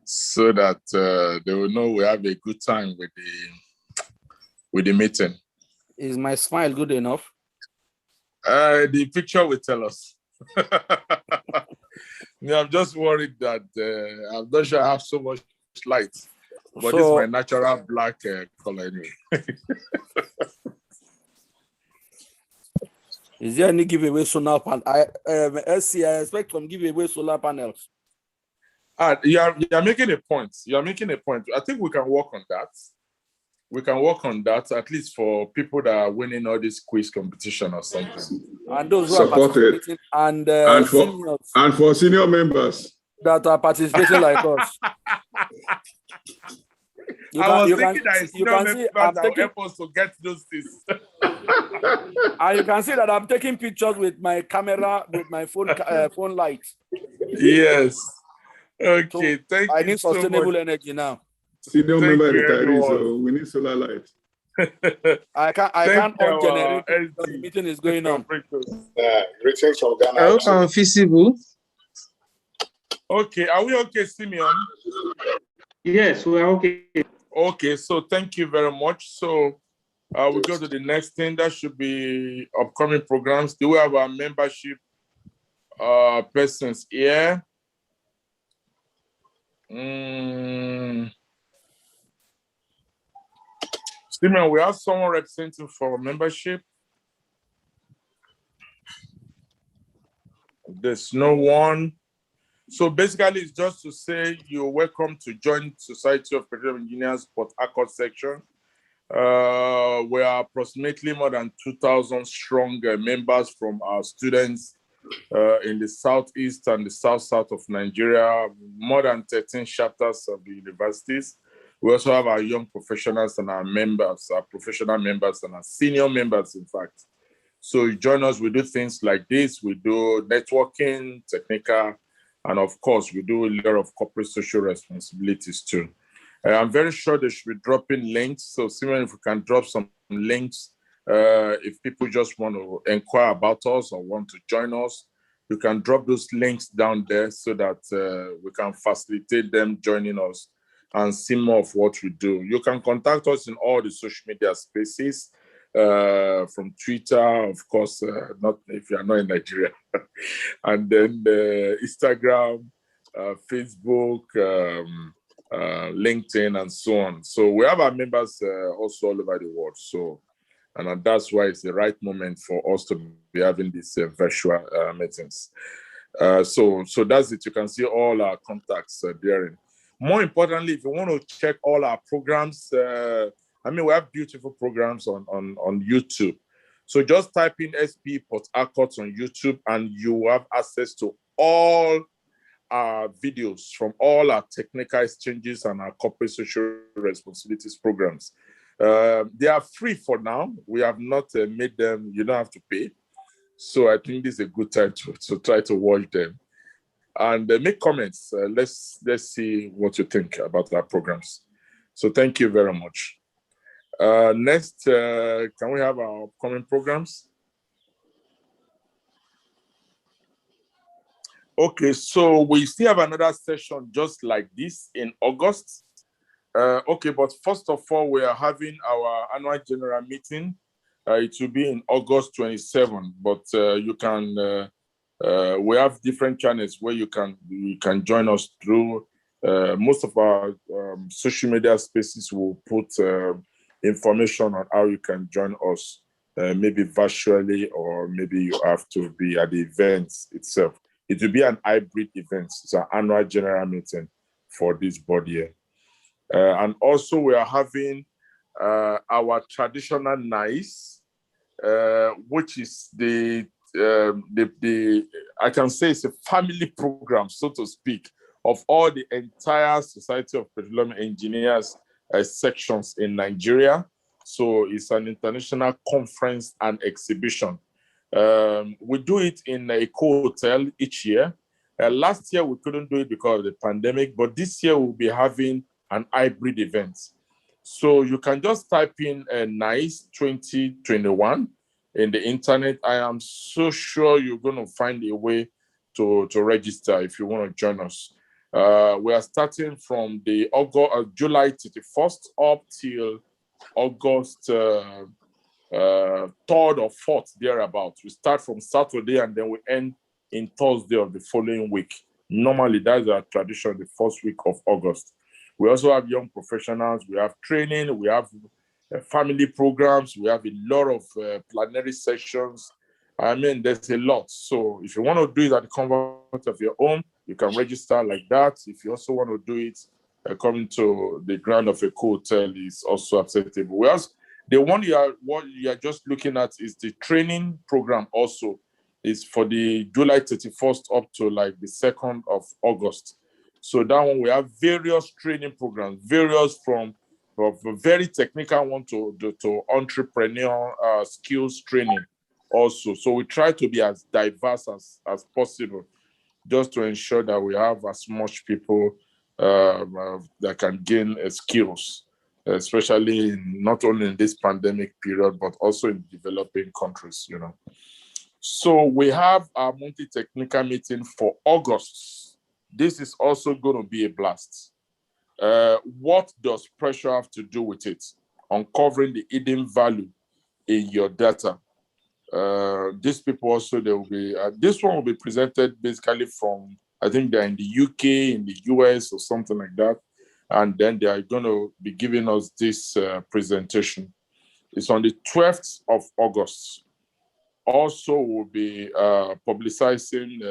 So that they will know we have a good time with the meeting. Is my smile good enough? The picture will tell us. Yeah, I'm just worried that I'm not sure I have so much light, but this is my natural black color anyway. Is there any giveaway solar panel? I expect from giveaway solar panels. You are making a point. You are making a point. I think we can work on that. We can work on that, at least for people that are winning all this quiz competition or something. and those who Supported. are participating, and seniors and for senior members that are participating like us. I was thinking that it's not members that will help us to get those things. And you can see that I'm taking pictures with my camera, with my phone light. Yes. Okay, so thank you. I need sustainable energy now. Senior member retirees, so we need solar light. I can't on generator because the meeting is going on. Greetings from Ghana. I hope I'm feasible. Okay, are we okay, Simeon? Yes, we are okay. Okay, so thank you very much. So we go to the next thing. That should be upcoming programs. Do we have our membership persons here? Simeon, we have someone representing for membership. There's no one. So basically, it's just to say you're welcome to join Society of Petroleum Engineers Port Harcourt section. We are approximately more than 2,000 strong members from our students in the southeast and the south of Nigeria, more than 13 chapters of the universities. We also have our young professionals and our members, our professional members and our senior members, in fact. So you join us, we do things like this. We do networking, technical, and of course, we do a lot of corporate social responsibilities too. I'm very sure they should be dropping links. So Simon, if we can drop some links, if people just want to inquire about us or want to join us, you can drop those links down there so that we can facilitate them joining us and see more of what we do. You can contact us in all the social media spaces, from Twitter, of course, not if you are not in Nigeria, and then Instagram, Facebook, LinkedIn, and so on. So we have our members also all over the world. So, and that's why it's the right moment for us to be having these virtual meetings. So that's it. You can see all our contacts there. More importantly, if you want to check all our programs, we have beautiful programs on YouTube. So just type in SPE Port Harcourt on YouTube and you have access to all our videos from all our technical exchanges and our corporate social responsibilities programs. They are free for now. We have not made them, you don't have to pay. So I think this is a good time to try to watch them. And make comments. Let's see what you think about our programs. So thank you very much. Next, can we have our upcoming programs? Okay, so we still have another session just like this in August. Okay, but first of all, we are having our annual general meeting. It will be in August 27, but you can. We have different channels where you can join us through. Most of our social media spaces will put information on how you can join us, maybe virtually, or maybe you have to be at the event itself. It will be an hybrid event. It's an annual general meeting for this body. And also we are having our traditional NICE, which is the I can say it's a family program, so to speak, of all the entire Society of Petroleum Engineers sections in Nigeria. So it's an international conference and exhibition. We do it in a hotel each year. Last year we couldn't do it because of the pandemic, but this year we'll be having an hybrid event. So you can just type in NICE 2021 in the internet. I am so sure you're going to find a way to register if you want to join us. We are starting from the July 31st up till August 3rd or 4th, thereabouts. We start from Saturday and then we end in Thursday of the following week. Normally, that's our tradition, the first week of August. We also have young professionals, we have training, we have family programs, we have a lot of plenary sessions. There's a lot. So if you want to do it at the comfort of your home, you can register like that. If you also want to do it coming to the ground of a hotel is also acceptable. The one what you are just looking at is the training program also. Is for the July 31st up to like the 2nd of August. So that one, we have various training programs, various from very technical one to entrepreneur skills training also. So we try to be as diverse as possible, just to ensure that we have as much people that can gain skills, especially not only in this pandemic period, but also in developing countries, you know. So we have our monthly technical meeting for August. This is also going to be a blast. What does pressure have to do with it? Uncovering the hidden value in your data. These people also, they will be, this one will be presented basically from, I think they're in the UK, in the US or something like that. And then they are going to be giving us this presentation. It's on the 12th of August. Also will be publicizing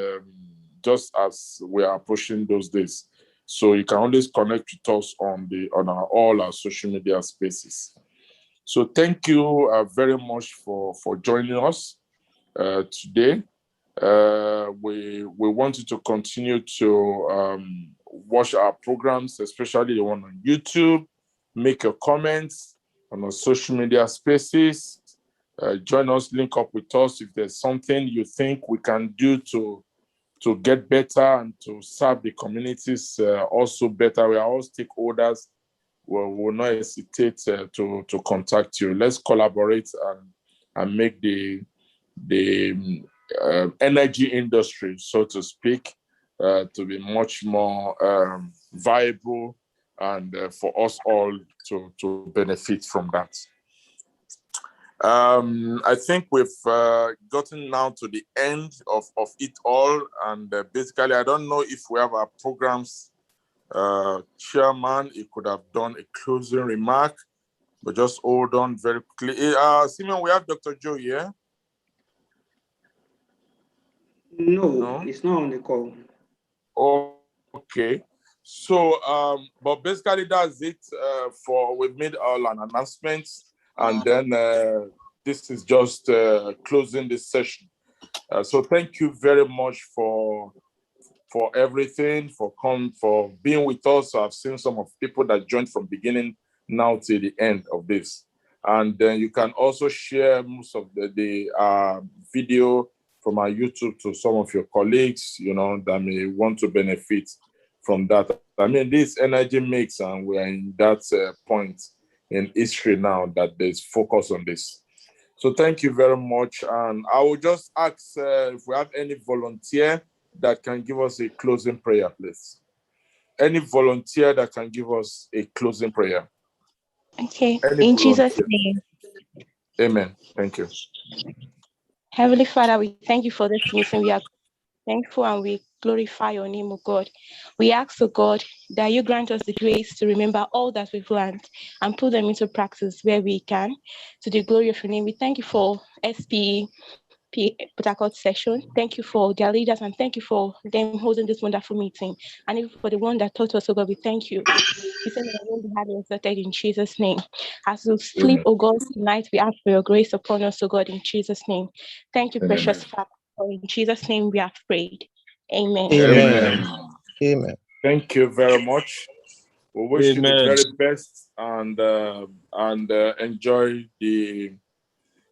just as we are pushing those days. So you can always connect with us on all our social media spaces. So thank you very much for joining us today. We want you to continue to watch our programs, especially the one on YouTube. Make your comments on our social media spaces. Join us, link up with us if there's something you think we can do to get better and to serve the communities also better. We are all stakeholders. We will not hesitate to contact you. Let's collaborate and make the energy industry, so to speak, to be much more viable and for us all to benefit from that. I think we've gotten now to the end of it all. And basically, I don't know if we have our programs chairman. He could have done a closing remark, but just hold on very quickly. Simeon, we have Dr. Joe here. No, it's not on the call. Oh, okay. So, but basically that's it we've made all an announcements. And then this is just closing this session. So thank you very much for everything, for being with us. So I've seen some of people that joined from beginning now to the end of this. And then you can also share most of the video from our YouTube to some of your colleagues, you know, that may want to benefit from that. I mean, this energy mix, and we're in that point in history now that there's focus on this. So thank you very much. And I will just ask if we have any volunteer that can give us a closing prayer, please. Any volunteer that can give us a closing prayer. Okay, in Jesus' name. Amen. Thank you. Heavenly Father, we thank you for this meeting. We are thankful and we glorify your name, O God. We ask, O God, that you grant us the grace to remember all that we've learned and put them into practice where we can, to the glory of your name. We thank you for SPE Port Harcourt session. Thank you for their leaders, and thank you for them holding this wonderful meeting. And even for the one that taught us, O God, we thank you. We say that I won't be highly exalted in Jesus' name. As we sleep, O God, tonight, we ask for your grace upon us, O God, in Jesus' name. Thank you, precious Father. In Jesus' name we have prayed. Amen. Amen. Amen. Thank you very much. We wish you the very best and enjoy the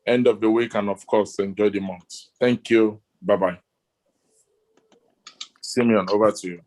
end of the week, and of course enjoy the month. Thank you. Bye-bye. Simeon, over to you.